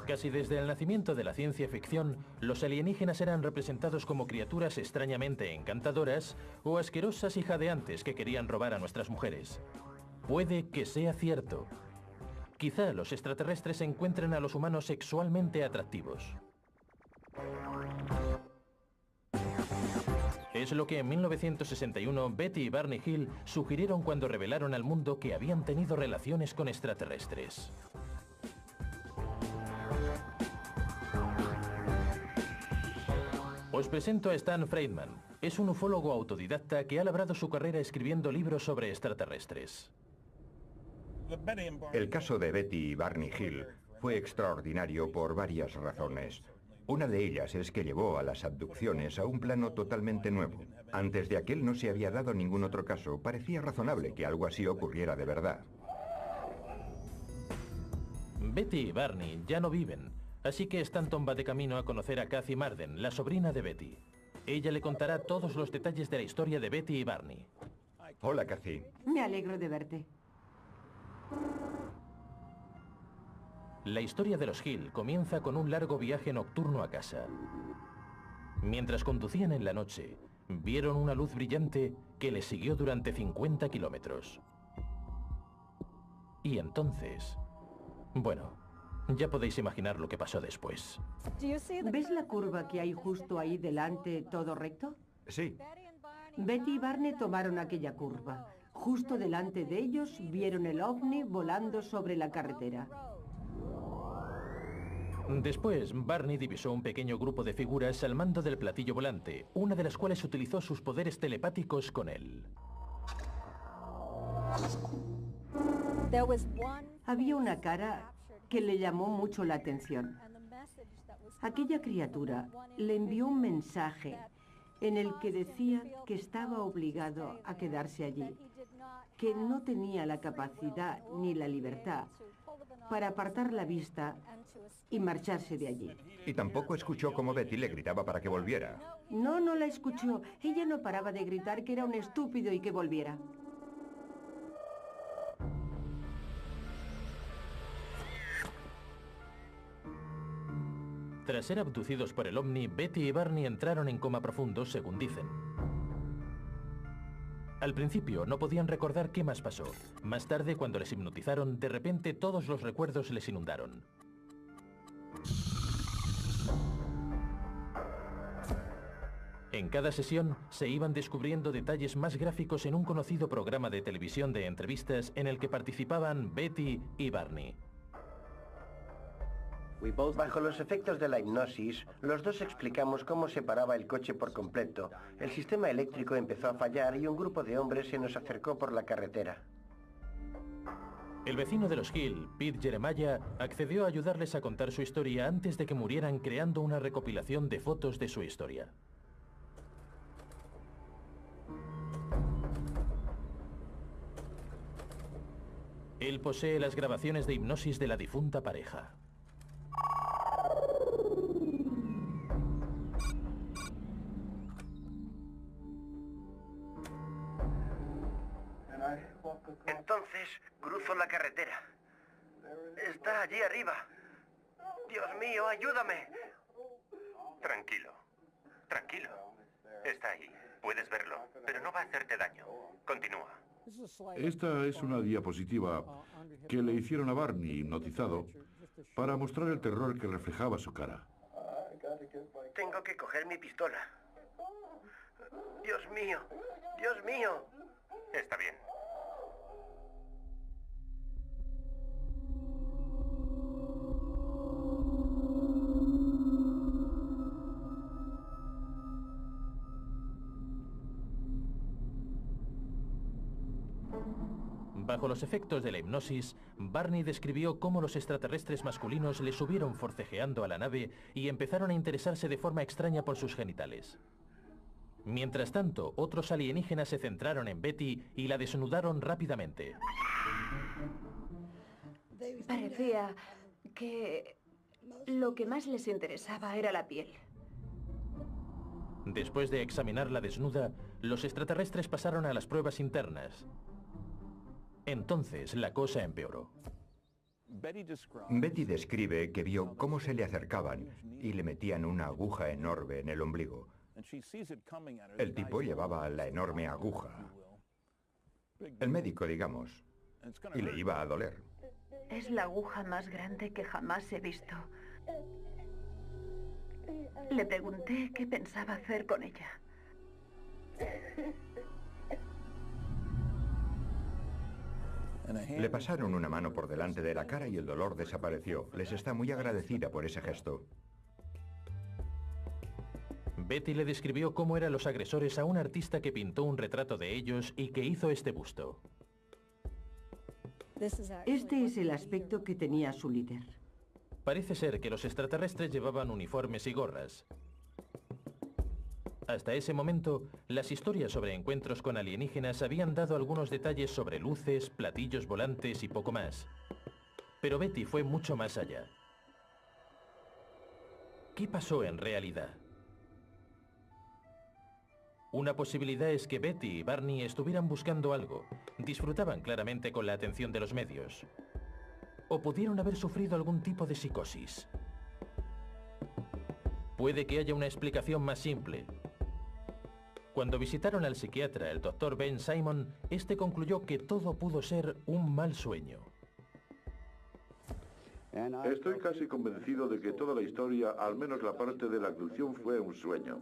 Casi desde el nacimiento de la ciencia ficción, los alienígenas eran representados como criaturas extrañamente encantadoras o asquerosas y jadeantes que querían robar a nuestras mujeres. Puede que sea cierto. Quizá los extraterrestres encuentren a los humanos sexualmente atractivos. Es lo que en 1961 Betty y Barney Hill sugirieron cuando revelaron al mundo que habían tenido relaciones con extraterrestres. Os presento a Stan Friedman. Es un ufólogo autodidacta que ha labrado su carrera escribiendo libros sobre extraterrestres. El caso de Betty y Barney Hill fue extraordinario por varias razones. Una de ellas es que llevó a las abducciones a un plano totalmente nuevo. Antes de aquel no se había dado ningún otro caso. Parecía razonable que algo así ocurriera de verdad. Betty y Barney ya no viven, así que Stanton va de camino a conocer a Kathy Marden, la sobrina de Betty. Ella le contará todos los detalles de la historia de Betty y Barney. Hola, Kathy. Me alegro de verte. La historia de los Hill comienza con un largo viaje nocturno a casa. Mientras conducían en la noche, vieron una luz brillante que les siguió durante 50 kilómetros. Y entonces... bueno, ya podéis imaginar lo que pasó después. ¿Ves la curva que hay justo ahí delante, todo recto? Sí. Betty y Barney tomaron aquella curva. Justo delante de ellos vieron el ovni volando sobre la carretera. Después, Barney divisó un pequeño grupo de figuras al mando del platillo volante, una de las cuales utilizó sus poderes telepáticos con él. Había una cara que le llamó mucho la atención. Aquella criatura le envió un mensaje en el que decía que estaba obligado a quedarse allí, que no tenía la capacidad ni la libertad para apartar la vista y marcharse de allí. Y tampoco escuchó cómo Betty le gritaba para que volviera. No, no la escuchó. Ella no paraba de gritar que era un estúpido y que volviera. Tras ser abducidos por el ovni, Betty y Barney entraron en coma profundo, según dicen. Al principio no podían recordar qué más pasó. Más tarde, cuando les hipnotizaron, de repente todos los recuerdos les inundaron. En cada sesión se iban descubriendo detalles más gráficos en un conocido programa de televisión de entrevistas en el que participaban Betty y Barney. Bajo los efectos de la hipnosis, los dos explicamos cómo se paraba el coche por completo. El sistema eléctrico empezó a fallar y un grupo de hombres se nos acercó por la carretera. El vecino de los Hill, Pete Jeremiah, accedió a ayudarles a contar su historia antes de que murieran, creando una recopilación de fotos de su historia. Él posee las grabaciones de hipnosis de la difunta pareja. Entonces cruzo la carretera. Está allí arriba. Dios mío, ayúdame. Tranquilo. Tranquilo. Está ahí. Puedes verlo, pero no va a hacerte daño. Continúa. Esta es una diapositiva que le hicieron a Barney hipnotizado para mostrar el terror que reflejaba su cara. Tengo que coger mi pistola. Dios mío, Dios mío. Está bien. Bajo los efectos de la hipnosis, Barney describió cómo los extraterrestres masculinos le subieron forcejeando a la nave y empezaron a interesarse de forma extraña por sus genitales. Mientras tanto, otros alienígenas se centraron en Betty y la desnudaron rápidamente. Parecía que lo que más les interesaba era la piel. Después de examinarla desnuda, los extraterrestres pasaron a las pruebas internas. Entonces la cosa empeoró. Betty describe que vio cómo se le acercaban y le metían una aguja enorme en el ombligo. El tipo llevaba la enorme aguja. El médico, digamos. Y le iba a doler. Es la aguja más grande que jamás he visto. Le pregunté qué pensaba hacer con ella. Le pasaron una mano por delante de la cara y el dolor desapareció. Les está muy agradecida por ese gesto. Betty le describió cómo eran los agresores a un artista que pintó un retrato de ellos y que hizo este busto. Este es el aspecto que tenía su líder. Parece ser que los extraterrestres llevaban uniformes y gorras. Hasta ese momento, las historias sobre encuentros con alienígenas habían dado algunos detalles sobre luces, platillos volantes y poco más. Pero Betty fue mucho más allá. ¿Qué pasó en realidad? Una posibilidad es que Betty y Barney estuvieran buscando algo. Disfrutaban claramente con la atención de los medios. O pudieron haber sufrido algún tipo de psicosis. Puede que haya una explicación más simple. Cuando visitaron al psiquiatra, el Dr. Ben Simon, este concluyó que todo pudo ser un mal sueño. Estoy casi convencido de que toda la historia, al menos la parte de la abducción, fue un sueño.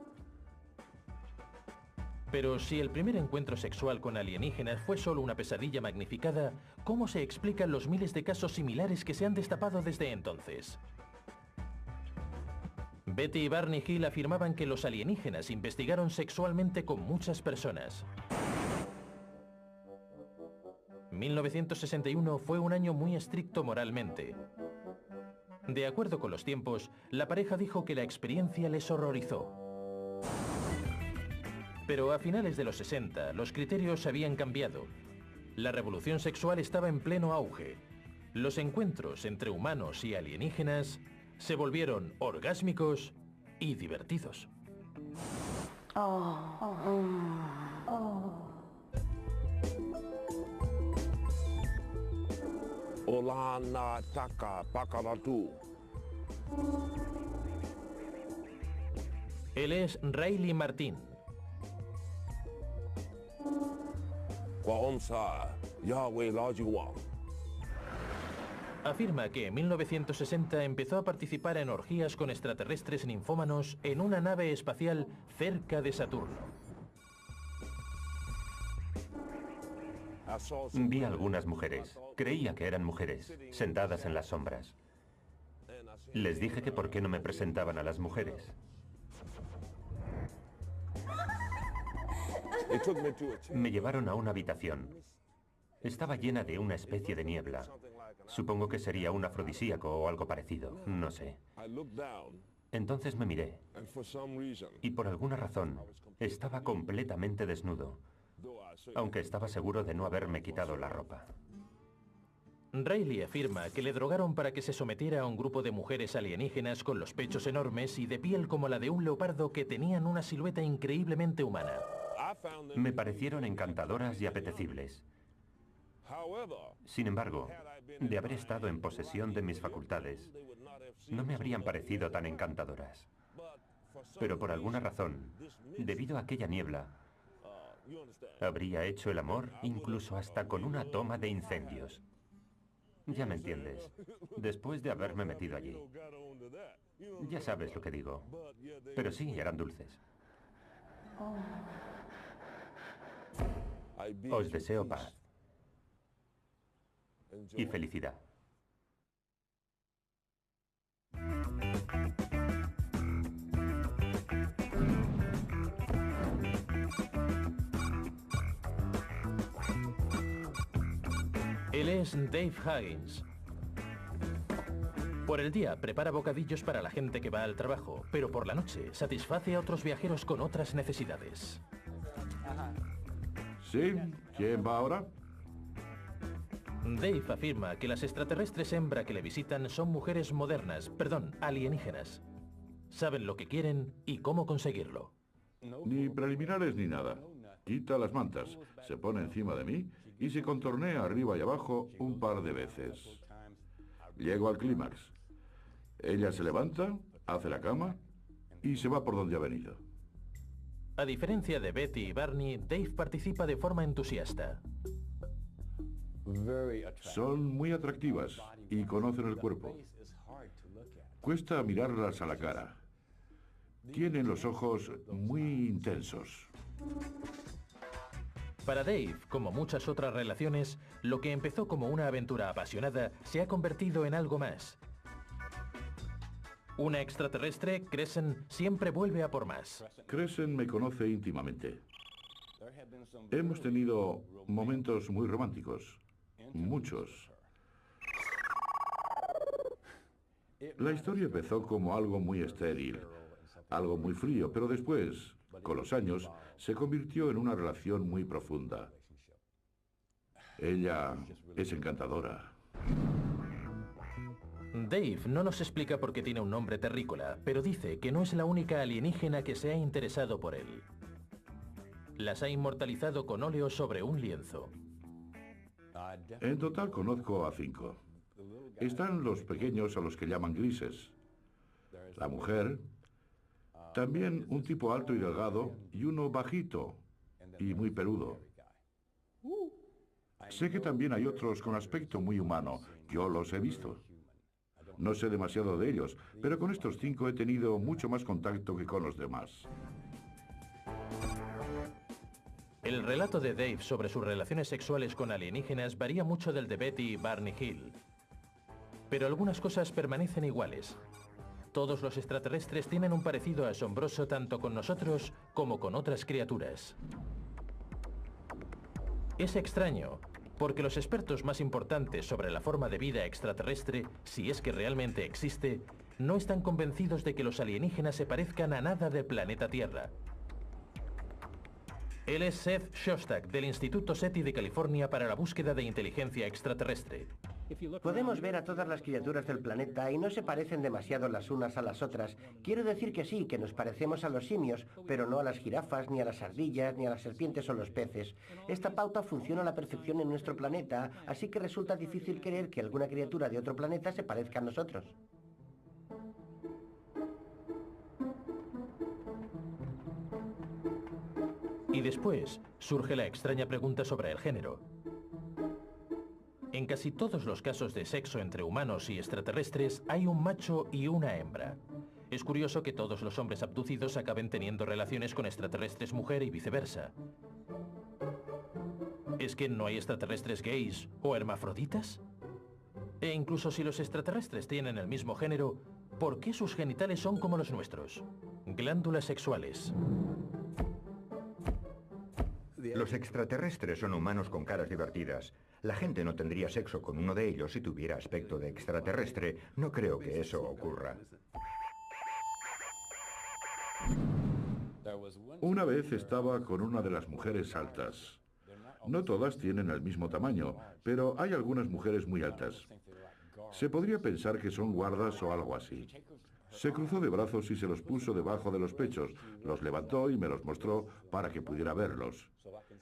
Pero si el primer encuentro sexual con alienígenas fue solo una pesadilla magnificada, ¿cómo se explican los miles de casos similares que se han destapado desde entonces? Betty y Barney Hill afirmaban que los alienígenas investigaron sexualmente con muchas personas. 1961 fue un año muy estricto moralmente. De acuerdo con los tiempos, la pareja dijo que la experiencia les horrorizó. Pero a finales de los 60, los criterios habían cambiado. La revolución sexual estaba en pleno auge. Los encuentros entre humanos y alienígenas se volvieron orgásmicos y divertidos. Olana taka pakaratu. Él es Riley Martin. Kwaonsa Yahweh Lajiwa. Afirma que en 1960 empezó a participar en orgías con extraterrestres ninfómanos en una nave espacial cerca de Saturno. Vi a algunas mujeres, creía que eran mujeres, sentadas en las sombras. Les dije que por qué no me presentaban a las mujeres. Me llevaron a una habitación. Estaba llena de una especie de niebla. Supongo que sería un afrodisíaco o algo parecido, no sé. Entonces me miré. Y por alguna razón, estaba completamente desnudo, aunque estaba seguro de no haberme quitado la ropa. Riley afirma que le drogaron para que se sometiera a un grupo de mujeres alienígenas con los pechos enormes y de piel como la de un leopardo que tenían una silueta increíblemente humana. Me parecieron encantadoras y apetecibles. Sin embargo, de haber estado en posesión de mis facultades, no me habrían parecido tan encantadoras. Pero por alguna razón, debido a aquella niebla, habría hecho el amor incluso hasta con una toma de incendios. Ya me entiendes, después de haberme metido allí. Ya sabes lo que digo. Pero sí, eran dulces. Os deseo paz y felicidad. Él es Dave Huggins. Por el día prepara bocadillos para la gente que va al trabajo, pero por la noche satisface a otros viajeros con otras necesidades. ¿Sí? ¿Quién va ahora? Dave afirma que las extraterrestres hembra que le visitan son mujeres modernas, perdón, alienígenas. Saben lo que quieren y cómo conseguirlo. Ni preliminares ni nada. Quita las mantas, se pone encima de mí y se contornea arriba y abajo un par de veces. Llego al clímax. Ella se levanta, hace la cama y se va por donde ha venido. A diferencia de Betty y Barney, Dave participa de forma entusiasta. Son muy atractivas y conocen el cuerpo. Cuesta mirarlas a la cara. Tienen los ojos muy intensos. Para Dave, como muchas otras relaciones, lo que empezó como una aventura apasionada se ha convertido en algo más. Una extraterrestre, Crescent, siempre vuelve a por más. Crescent me conoce íntimamente. Hemos tenido momentos muy románticos. Muchos. La historia empezó como algo muy estéril, algo muy frío, pero después, con los años, se convirtió en una relación muy profunda. Ella es encantadora. Dave no nos explica por qué tiene un nombre terrícola, pero dice que no es la única alienígena que se ha interesado por él. Las ha inmortalizado con óleo sobre un lienzo. En total conozco a 5. Están los pequeños a los que llaman grises. La mujer, también un tipo alto y delgado y uno bajito y muy peludo. Sé que también hay otros con aspecto muy humano. Yo los he visto. No sé demasiado de ellos, pero con estos 5 he tenido mucho más contacto que con los demás. El relato de Dave sobre sus relaciones sexuales con alienígenas varía mucho del de Betty y Barney Hill. Pero algunas cosas permanecen iguales. Todos los extraterrestres tienen un parecido asombroso tanto con nosotros como con otras criaturas. Es extraño, porque los expertos más importantes sobre la forma de vida extraterrestre, si es que realmente existe, no están convencidos de que los alienígenas se parezcan a nada del planeta Tierra. Él es Seth Shostak, del Instituto SETI de California para la búsqueda de inteligencia extraterrestre. Podemos ver a todas las criaturas del planeta y no se parecen demasiado las unas a las otras. Quiero decir que sí, que nos parecemos a los simios, pero no a las jirafas, ni a las ardillas, ni a las serpientes o los peces. Esta pauta funciona a la perfección en nuestro planeta, así que resulta difícil creer que alguna criatura de otro planeta se parezca a nosotros. Y después surge la extraña pregunta sobre el género. En casi todos los casos de sexo entre humanos y extraterrestres hay un macho y una hembra. Es curioso que todos los hombres abducidos acaben teniendo relaciones con extraterrestres mujer y viceversa. ¿Es que no hay extraterrestres gays o hermafroditas? E incluso si los extraterrestres tienen el mismo género, ¿por qué sus genitales son como los nuestros? Glándulas sexuales. Los extraterrestres son humanos con caras divertidas. La gente no tendría sexo con uno de ellos si tuviera aspecto de extraterrestre. No creo que eso ocurra. Una vez estaba con una de las mujeres altas. No todas tienen el mismo tamaño, pero hay algunas mujeres muy altas. Se podría pensar que son guardas o algo así. Se cruzó de brazos y se los puso debajo de los pechos, los levantó y me los mostró para que pudiera verlos.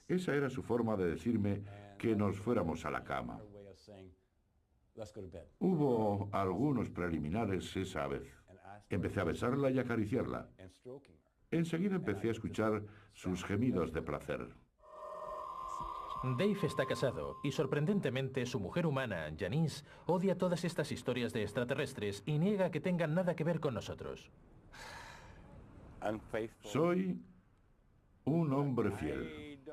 Esa era su forma de decirme que nos fuéramos a la cama. Hubo algunos preliminares esa vez. Empecé a besarla y acariciarla. Enseguida empecé a escuchar sus gemidos de placer. Dave está casado y, sorprendentemente, su mujer humana, Janice, odia todas estas historias de extraterrestres y niega que tengan nada que ver con nosotros. Soy un hombre fiel.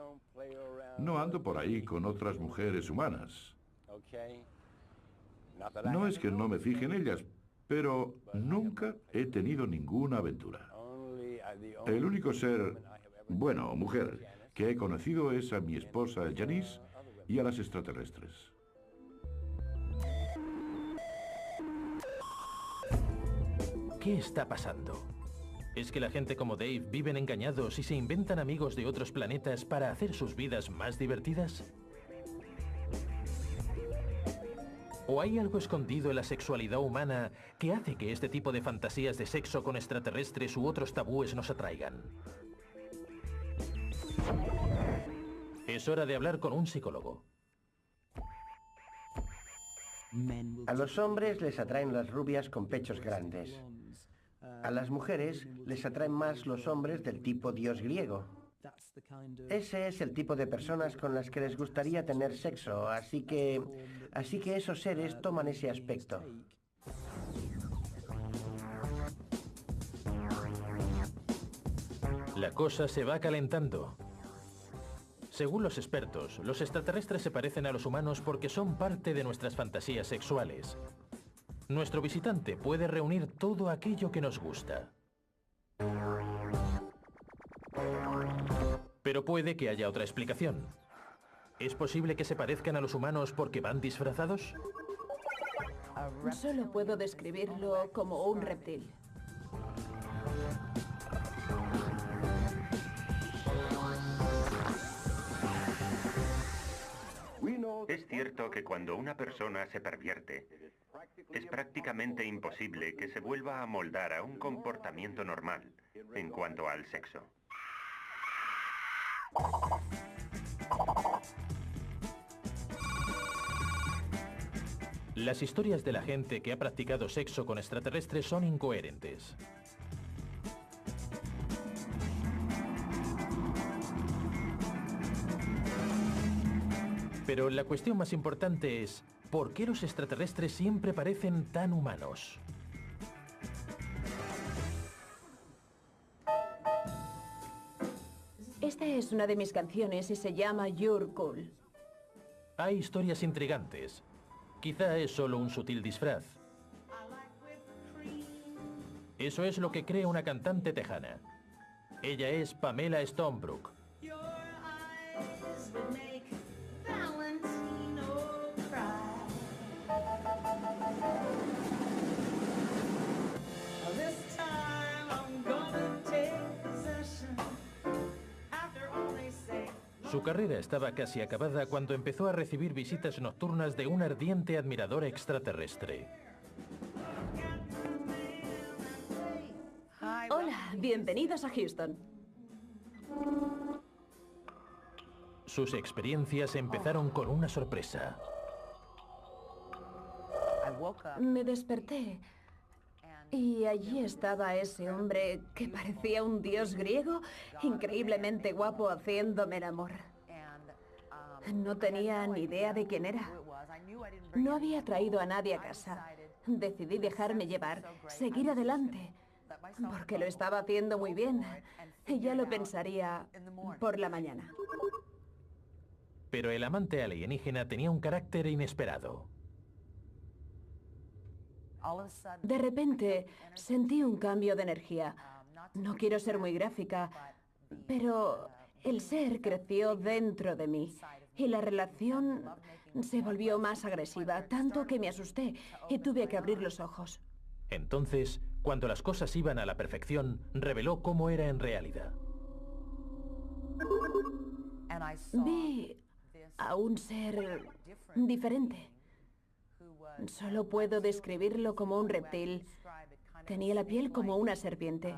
No ando por ahí con otras mujeres humanas. No es que no me fije en ellas, pero nunca he tenido ninguna aventura. El único ser, bueno, mujer, que he conocido es a mi esposa Janice y a las extraterrestres. ¿Qué está pasando? ¿Es que la gente como Dave viven engañados y se inventan amigos de otros planetas para hacer sus vidas más divertidas? ¿O hay algo escondido en la sexualidad humana que hace que este tipo de fantasías de sexo con extraterrestres u otros tabúes nos atraigan? Es hora de hablar con un psicólogo. A los hombres les atraen las rubias con pechos grandes. A las mujeres les atraen más los hombres del tipo dios griego. Ese es el tipo de personas con las que les gustaría tener sexo, así que esos seres toman ese aspecto. La cosa se va calentando. Según los expertos, los extraterrestres se parecen a los humanos porque son parte de nuestras fantasías sexuales. Nuestro visitante puede reunir todo aquello que nos gusta. Pero puede que haya otra explicación. ¿Es posible que se parezcan a los humanos porque van disfrazados? Solo puedo describirlo como un reptil. Es cierto que cuando una persona se pervierte, es prácticamente imposible que se vuelva a moldar a un comportamiento normal en cuanto al sexo. Las historias de la gente que ha practicado sexo con extraterrestres son incoherentes. Pero la cuestión más importante es, ¿por qué los extraterrestres siempre parecen tan humanos? Esta es una de mis canciones y se llama You're Cool. Hay historias intrigantes. Quizá es solo un sutil disfraz. Eso es lo que cree una cantante tejana. Ella es Pamela Stonebrook. Su carrera estaba casi acabada cuando empezó a recibir visitas nocturnas de un ardiente admirador extraterrestre. Hola, bienvenidos a Houston. Sus experiencias empezaron con una sorpresa. Me desperté y allí estaba ese hombre que parecía un dios griego, increíblemente guapo, haciéndome el amor. No tenía ni idea de quién era. No había traído a nadie a casa. Decidí dejarme llevar, seguir adelante, porque lo estaba haciendo muy bien. Y ya lo pensaría por la mañana. Pero el amante alienígena tenía un carácter inesperado. De repente sentí un cambio de energía. No quiero ser muy gráfica, pero el ser creció dentro de mí y la relación se volvió más agresiva, tanto que me asusté y tuve que abrir los ojos. Entonces, cuando las cosas iban a la perfección, reveló cómo era en realidad. Vi a un ser diferente. Solo puedo describirlo como un reptil. Tenía la piel como una serpiente.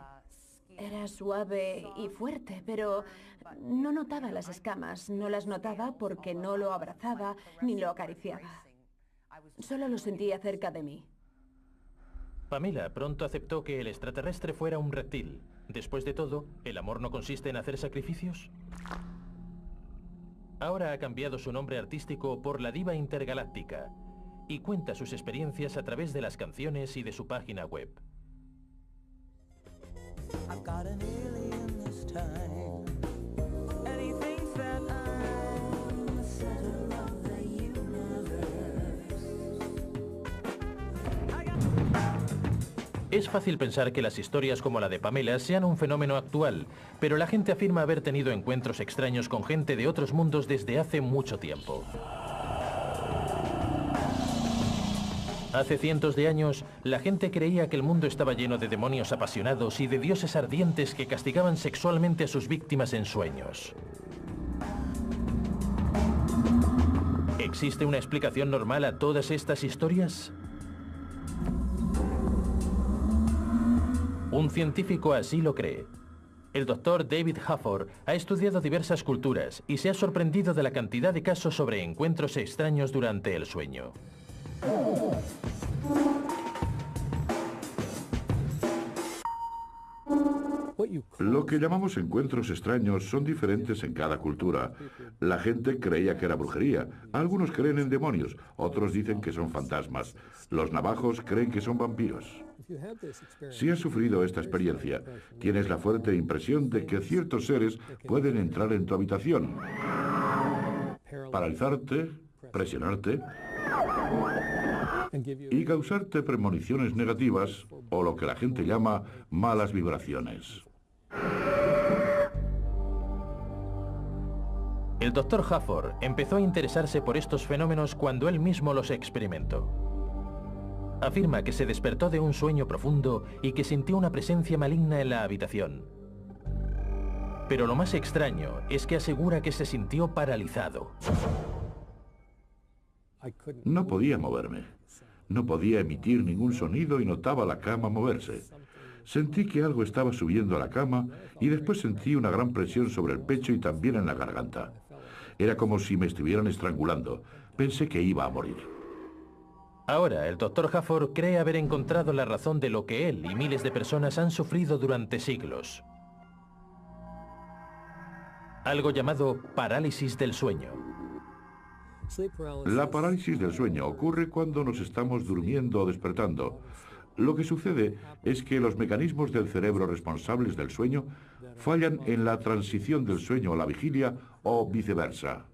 Era suave y fuerte, pero no notaba las escamas. No las notaba porque no lo abrazaba ni lo acariciaba. Solo lo sentía cerca de mí. Pamela pronto aceptó que el extraterrestre fuera un reptil. Después de todo, ¿el amor no consiste en hacer sacrificios? Ahora ha cambiado su nombre artístico por la diva intergaláctica y cuenta sus experiencias a través de las canciones y de su página web. I've got an alien this time, and he thinks that I'm the center of the universe. Es fácil pensar que las historias como la de Pamela sean un fenómeno actual, pero la gente afirma haber tenido encuentros extraños con gente de otros mundos desde hace mucho tiempo. Hace cientos de años, la gente creía que el mundo estaba lleno de demonios apasionados y de dioses ardientes que castigaban sexualmente a sus víctimas en sueños. ¿Existe una explicación normal a todas estas historias? Un científico así lo cree. El doctor David Hafford ha estudiado diversas culturas y se ha sorprendido de la cantidad de casos sobre encuentros extraños durante el sueño. Lo que llamamos encuentros extraños son diferentes en cada cultura. La gente creía que era brujería. Algunos creen en demonios, otros dicen que son fantasmas. Los navajos creen que son vampiros. Si has sufrido esta experiencia, tienes la fuerte impresión de que ciertos seres pueden entrar en tu habitación, paralizarte, presionarte y causarte premoniciones negativas o lo que la gente llama malas vibraciones. El Dr. Hafford empezó a interesarse por estos fenómenos cuando él mismo los experimentó. Afirma que se despertó de un sueño profundo y que sintió una presencia maligna en la habitación. Pero lo más extraño es que asegura que se sintió paralizado. No podía moverme. No podía emitir ningún sonido y notaba la cama moverse. Sentí que algo estaba subiendo a la cama y después sentí una gran presión sobre el pecho y también en la garganta. Era como si me estuvieran estrangulando. Pensé que iba a morir. Ahora, el Dr. Hafford cree haber encontrado la razón de lo que él y miles de personas han sufrido durante siglos. Algo llamado parálisis del sueño. La parálisis del sueño ocurre cuando nos estamos durmiendo o despertando. Lo que sucede es que los mecanismos del cerebro responsables del sueño fallan en la transición del sueño a la vigilia o viceversa.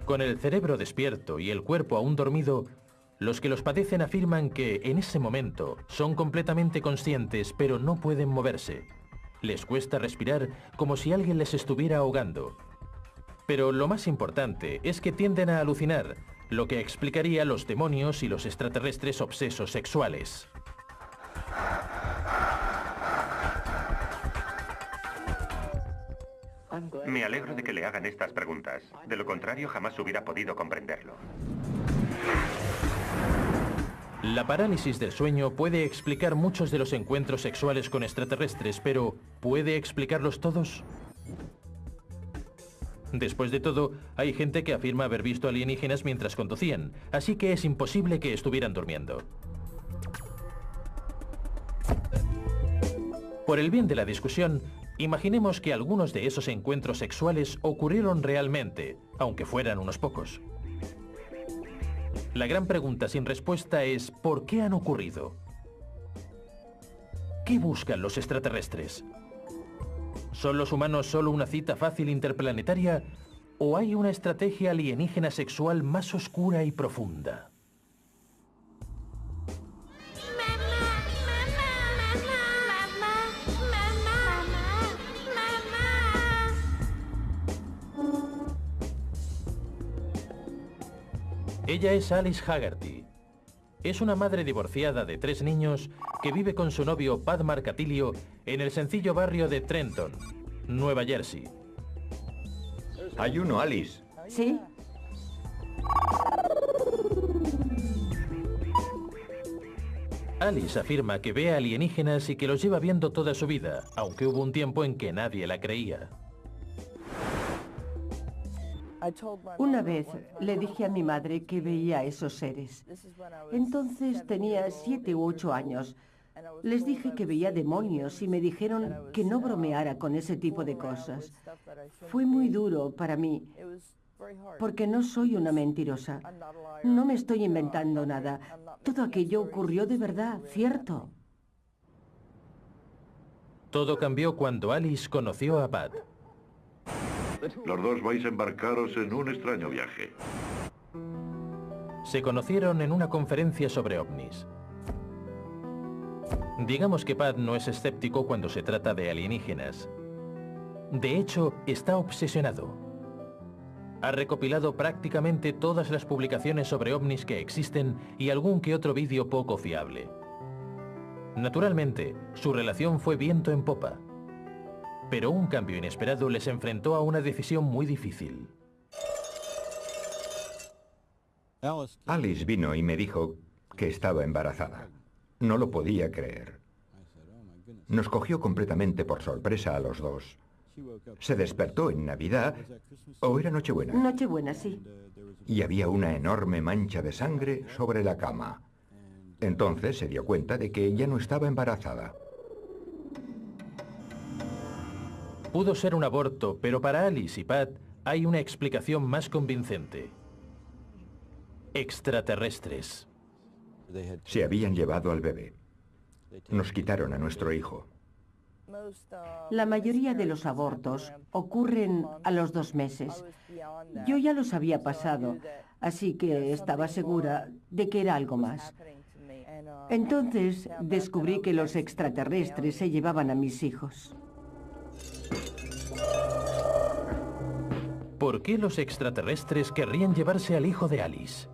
Con el cerebro despierto y el cuerpo aún dormido, los que los padecen afirman que en ese momento son completamente conscientes, pero no pueden moverse. Les cuesta respirar como si alguien les estuviera ahogando. Pero lo más importante es que tienden a alucinar, lo que explicaría los demonios y los extraterrestres obsesos sexuales. Me alegro de que le hagan estas preguntas. De lo contrario, jamás hubiera podido comprenderlo. La parálisis del sueño puede explicar muchos de los encuentros sexuales con extraterrestres, pero ¿puede explicarlos todos? Después de todo, hay gente que afirma haber visto alienígenas mientras conducían, así que es imposible que estuvieran durmiendo. Por el bien de la discusión, imaginemos que algunos de esos encuentros sexuales ocurrieron realmente, aunque fueran unos pocos. La gran pregunta sin respuesta es ¿por qué han ocurrido? ¿Qué buscan los extraterrestres? ¿Son los humanos solo una cita fácil interplanetaria o hay una estrategia alienígena sexual más oscura y profunda? Ella es Alice Haggerty. Es una madre divorciada de 3 niños que vive con su novio Pat Marcatilio en el sencillo barrio de Trenton, Nueva Jersey. Hay uno, Alice. ¿Sí? Alice afirma que ve alienígenas y que los lleva viendo toda su vida, aunque hubo un tiempo en que nadie la creía. Una vez le dije a mi madre que veía a esos seres. Entonces tenía 7 u 8 años. Les dije que veía demonios y me dijeron que no bromeara con ese tipo de cosas. Fue muy duro para mí, porque no soy una mentirosa. No me estoy inventando nada. Todo aquello ocurrió de verdad, cierto. Todo cambió cuando Alice conoció a Pat. Los dos vais a embarcaros en un extraño viaje. Se conocieron en una conferencia sobre ovnis. Digamos que Pat no es escéptico cuando se trata de alienígenas. De hecho, está obsesionado. Ha recopilado prácticamente todas las publicaciones sobre ovnis que existen y algún que otro vídeo poco fiable. Naturalmente, su relación fue viento en popa. Pero un cambio inesperado les enfrentó a una decisión muy difícil. Alice vino y me dijo que estaba embarazada. No lo podía creer. Nos cogió completamente por sorpresa a los dos. Se despertó en Navidad, o era Nochebuena. Nochebuena, sí. Y había una enorme mancha de sangre sobre la cama. Entonces se dio cuenta de que ya no estaba embarazada. Pudo ser un aborto, pero para Alice y Pat hay una explicación más convincente. Extraterrestres. Se habían llevado al bebé. Nos quitaron a nuestro hijo. La mayoría de los abortos ocurren a los 2 meses. Yo ya los había pasado, así que estaba segura de que era algo más. Entonces descubrí que los extraterrestres se llevaban a mis hijos. ¿Por qué los extraterrestres querrían llevarse al hijo de Alice?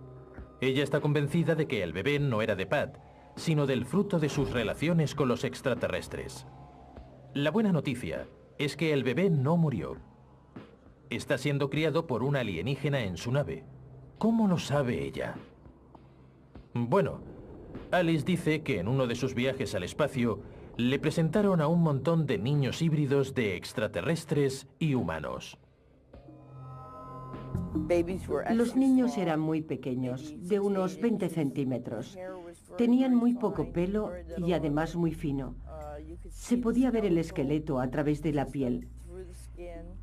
Ella está convencida de que el bebé no era de Pat, sino del fruto de sus relaciones con los extraterrestres. La buena noticia es que el bebé no murió. Está siendo criado por una alienígena en su nave. ¿Cómo lo sabe ella? Bueno, Alice dice que en uno de sus viajes al espacio le presentaron a un montón de niños híbridos de extraterrestres y humanos. Los niños eran muy pequeños, de unos 20 centímetros. Tenían muy poco pelo y además muy fino. Se podía ver el esqueleto a través de la piel.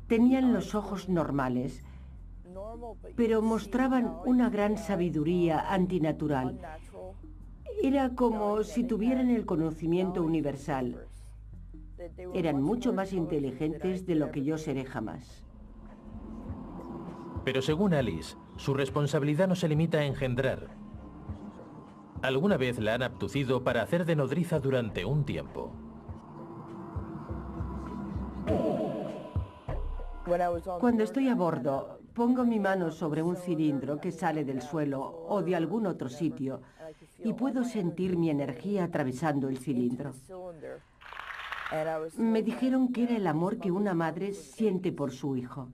Tenían los ojos normales, pero mostraban una gran sabiduría antinatural. Era como si tuvieran el conocimiento universal. Eran mucho más inteligentes de lo que yo seré jamás. Pero según Alice, su responsabilidad no se limita a engendrar. Alguna vez la han abducido para hacer de nodriza durante un tiempo. Cuando estoy a bordo, pongo mi mano sobre un cilindro que sale del suelo o de algún otro sitio y puedo sentir mi energía atravesando el cilindro. Me dijeron que era el amor que una madre siente por su hijo.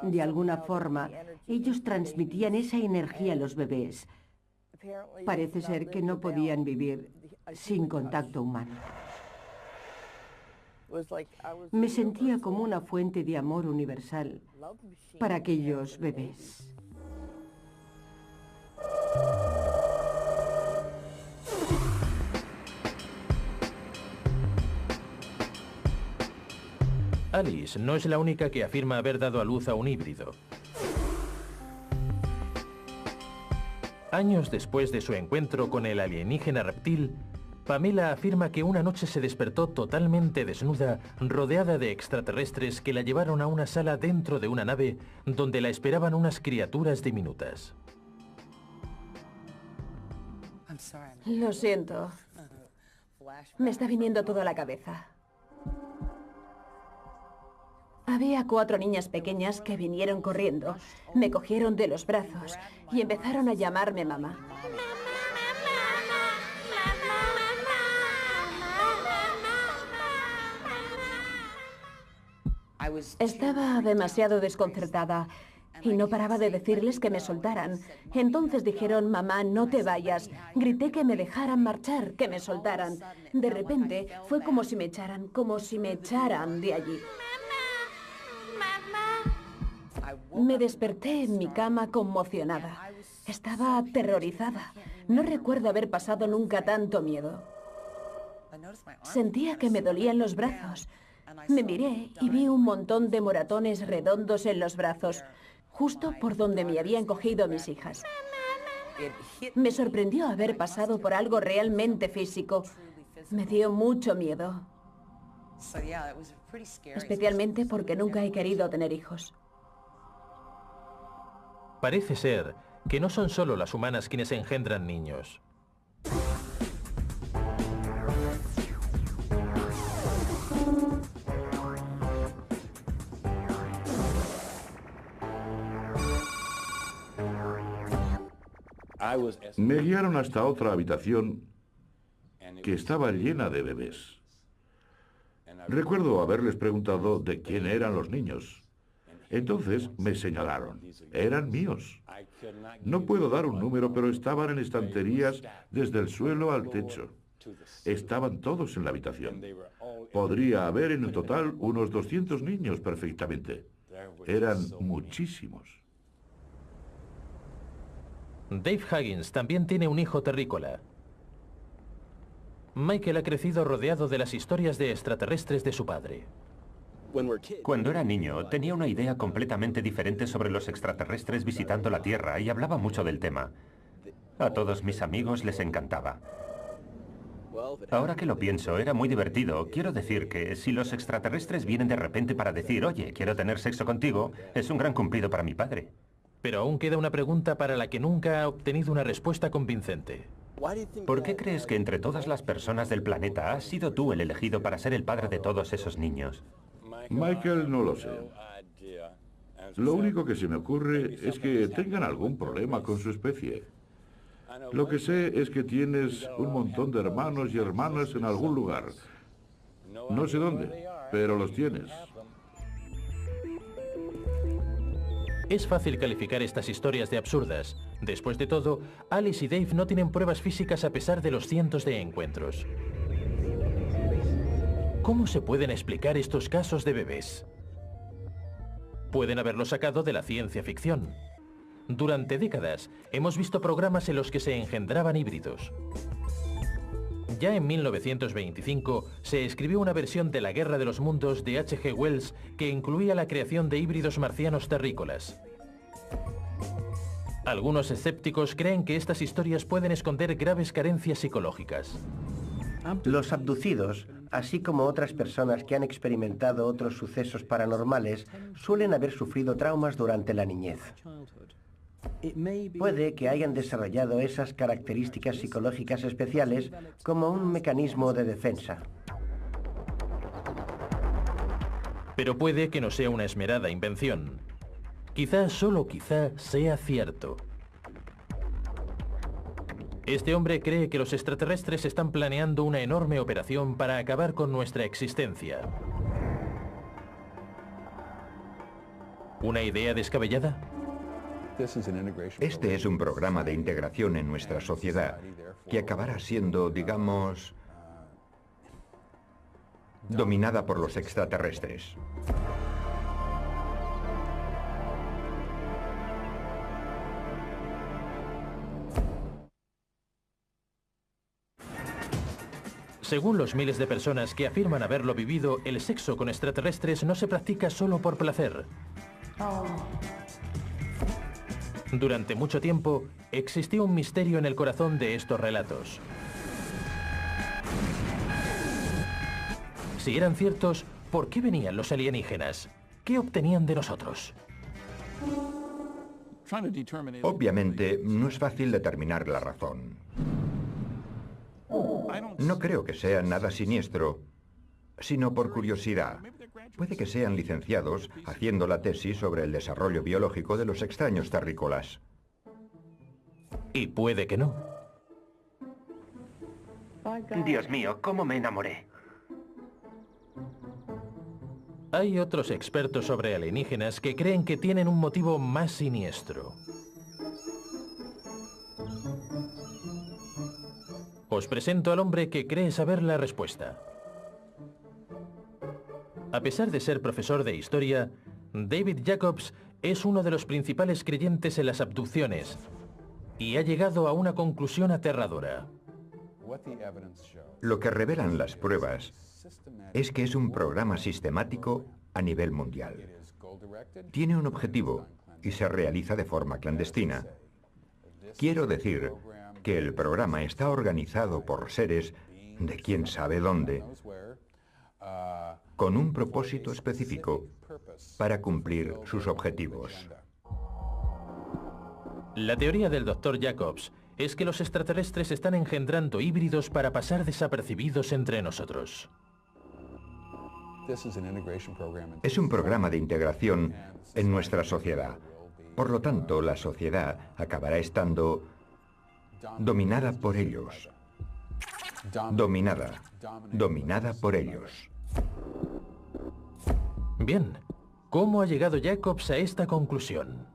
De alguna forma, ellos transmitían esa energía a los bebés. Parece ser que no podían vivir sin contacto humano. Me sentía como una fuente de amor universal para aquellos bebés. Alice no es la única que afirma haber dado a luz a un híbrido. Años después de su encuentro con el alienígena reptil, Pamela afirma que una noche se despertó totalmente desnuda, rodeada de extraterrestres que la llevaron a una sala dentro de una nave donde la esperaban unas criaturas diminutas. Lo siento. Me está viniendo todo a la cabeza. Había 4 niñas pequeñas que vinieron corriendo, me cogieron de los brazos y empezaron a llamarme mamá. Estaba demasiado desconcertada y no paraba de decirles que me soltaran. Entonces dijeron, mamá, no te vayas. Grité que me dejaran marchar, que me soltaran. De repente fue como si me echaran de allí. Me desperté en mi cama conmocionada. Estaba aterrorizada. No recuerdo haber pasado nunca tanto miedo. Sentía que me dolían los brazos. Me miré y vi un montón de moratones redondos en los brazos, justo por donde me habían cogido mis hijas. Me sorprendió haber pasado por algo realmente físico. Me dio mucho miedo, especialmente porque nunca he querido tener hijos. Parece ser que no son solo las humanas quienes engendran niños. Me guiaron hasta otra habitación que estaba llena de bebés. Recuerdo haberles preguntado de quién eran los niños. Entonces me señalaron. Eran míos. No puedo dar un número, pero estaban en estanterías desde el suelo al techo. Estaban todos en la habitación. Podría haber en total unos 200 niños perfectamente. Eran muchísimos. Dave Huggins también tiene un hijo terrícola. Michael ha crecido rodeado de las historias de extraterrestres de su padre. Cuando era niño, tenía una idea completamente diferente sobre los extraterrestres visitando la Tierra y hablaba mucho del tema. A todos mis amigos les encantaba. Ahora que lo pienso, era muy divertido. Quiero decir que si los extraterrestres vienen de repente para decir, oye, quiero tener sexo contigo, es un gran cumplido para mi padre. Pero aún queda una pregunta para la que nunca ha obtenido una respuesta convincente. ¿Por qué crees que entre todas las personas del planeta has sido tú el elegido para ser el padre de todos esos niños? Michael, no lo sé. Lo único que se me ocurre es que tengan algún problema con su especie. Lo que sé es que tienes un montón de hermanos y hermanas en algún lugar. No sé dónde, pero los tienes. Es fácil calificar estas historias de absurdas. Después de todo, Alice y Dave no tienen pruebas físicas a pesar de los cientos de encuentros. ¿Cómo se pueden explicar estos casos de bebés? Pueden haberlo sacado de la ciencia ficción. Durante décadas, hemos visto programas en los que se engendraban híbridos. Ya en 1925 se escribió una versión de La Guerra de los Mundos de H.G. Wells que incluía la creación de híbridos marcianos terrícolas. Algunos escépticos creen que estas historias pueden esconder graves carencias psicológicas. Los abducidos, así como otras personas que han experimentado otros sucesos paranormales, suelen haber sufrido traumas durante la niñez. Puede que hayan desarrollado esas características psicológicas especiales como un mecanismo de defensa. Pero puede que no sea una esmerada invención. Quizá, solo quizá, sea cierto. Este hombre cree que los extraterrestres están planeando una enorme operación para acabar con nuestra existencia. ¿Una idea descabellada? Este es un programa de integración en nuestra sociedad que acabará siendo, digamos, dominada por los extraterrestres. Según los miles de personas que afirman haberlo vivido, el sexo con extraterrestres no se practica solo por placer. Durante mucho tiempo, existió un misterio en el corazón de estos relatos. Si eran ciertos, ¿por qué venían los alienígenas? ¿Qué obtenían de nosotros? Obviamente, no es fácil determinar la razón. No creo que sea nada siniestro, sino por curiosidad. Puede que sean licenciados haciendo la tesis sobre el desarrollo biológico de los extraños terrícolas. Y puede que no. Dios mío, cómo me enamoré. Hay otros expertos sobre alienígenas que creen que tienen un motivo más siniestro. Os presento al hombre que cree saber la respuesta. A pesar de ser profesor de historia, David Jacobs es uno de los principales creyentes en las abducciones y ha llegado a una conclusión aterradora. Lo que revelan las pruebas es que es un programa sistemático a nivel mundial. Tiene un objetivo y se realiza de forma clandestina. Quiero decir que el programa está organizado por seres de quién sabe dónde, con un propósito específico para cumplir sus objetivos. La teoría del Dr. Jacobs es que los extraterrestres están engendrando híbridos para pasar desapercibidos entre nosotros. Es un programa de integración en nuestra sociedad. Por lo tanto, la sociedad acabará estando dominada por ellos. Dominada por ellos. Bien, ¿cómo ha llegado Jacobs a esta conclusión?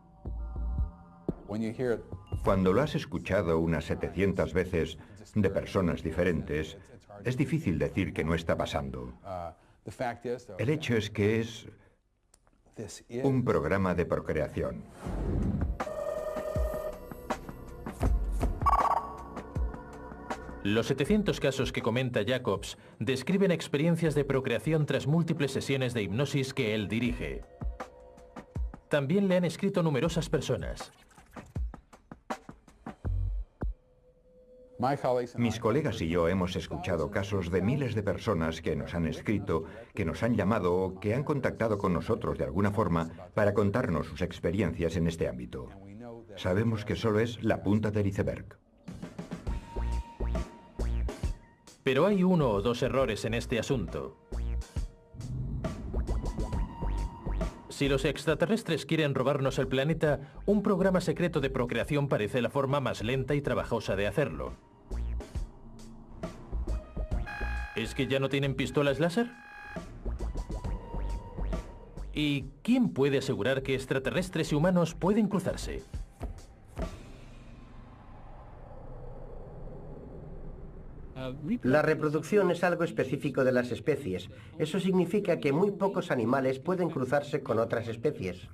Cuando lo has escuchado unas 700 veces de personas diferentes, es difícil decir que no está pasando. El hecho es que es un programa de procreación. Los 700 casos que comenta Jacobs describen experiencias de procreación tras múltiples sesiones de hipnosis que él dirige. También le han escrito numerosas personas. Mis colegas y yo hemos escuchado casos de miles de personas que nos han escrito, que nos han llamado o que han contactado con nosotros de alguna forma para contarnos sus experiencias en este ámbito. Sabemos que solo es la punta del iceberg. Pero hay uno o dos errores en este asunto. Si los extraterrestres quieren robarnos el planeta, un programa secreto de procreación parece la forma más lenta y trabajosa de hacerlo. ¿Es que ya no tienen pistolas láser? ¿Y quién puede asegurar que extraterrestres y humanos pueden cruzarse? La reproducción es algo específico de las especies. Eso significa que muy pocos animales pueden cruzarse con otras especies.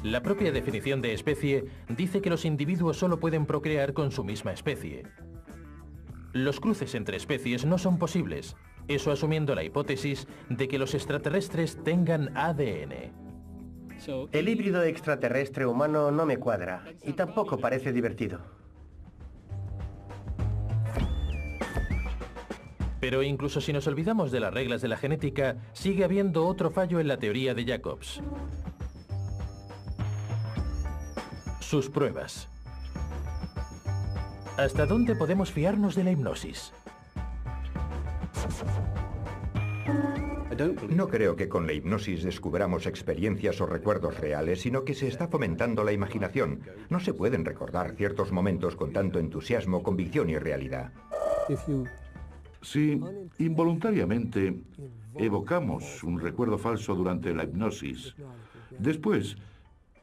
La propia definición de especie dice que los individuos solo pueden procrear con su misma especie. Los cruces entre especies no son posibles, eso asumiendo la hipótesis de que los extraterrestres tengan ADN. El híbrido extraterrestre humano no me cuadra y tampoco parece divertido. Pero incluso si nos olvidamos de las reglas de la genética, sigue habiendo otro fallo en la teoría de Jacobs. Sus pruebas. ¿Hasta dónde podemos fiarnos de la hipnosis? No creo que con la hipnosis descubramos experiencias o recuerdos reales, sino que se está fomentando la imaginación. No se pueden recordar ciertos momentos con tanto entusiasmo, convicción y realidad. Si involuntariamente evocamos un recuerdo falso durante la hipnosis, después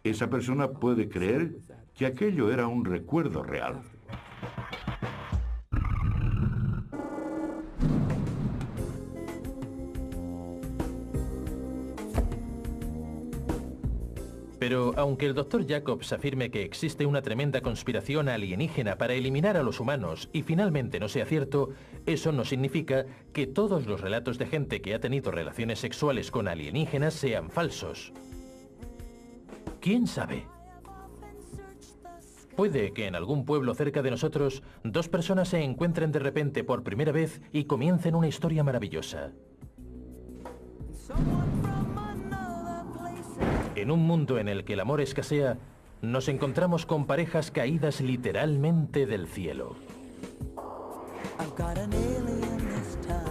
esa persona puede creer que aquello era un recuerdo real. Pero aunque el Dr. Jacobs afirme que existe una tremenda conspiración alienígena para eliminar a los humanos y finalmente no sea cierto, eso no significa que todos los relatos de gente que ha tenido relaciones sexuales con alienígenas sean falsos. ¿Quién sabe? Puede que en algún pueblo cerca de nosotros, dos personas se encuentren de repente por primera vez y comiencen una historia maravillosa. En un mundo en el que el amor escasea, nos encontramos con parejas caídas literalmente del cielo. I've got an alien this time.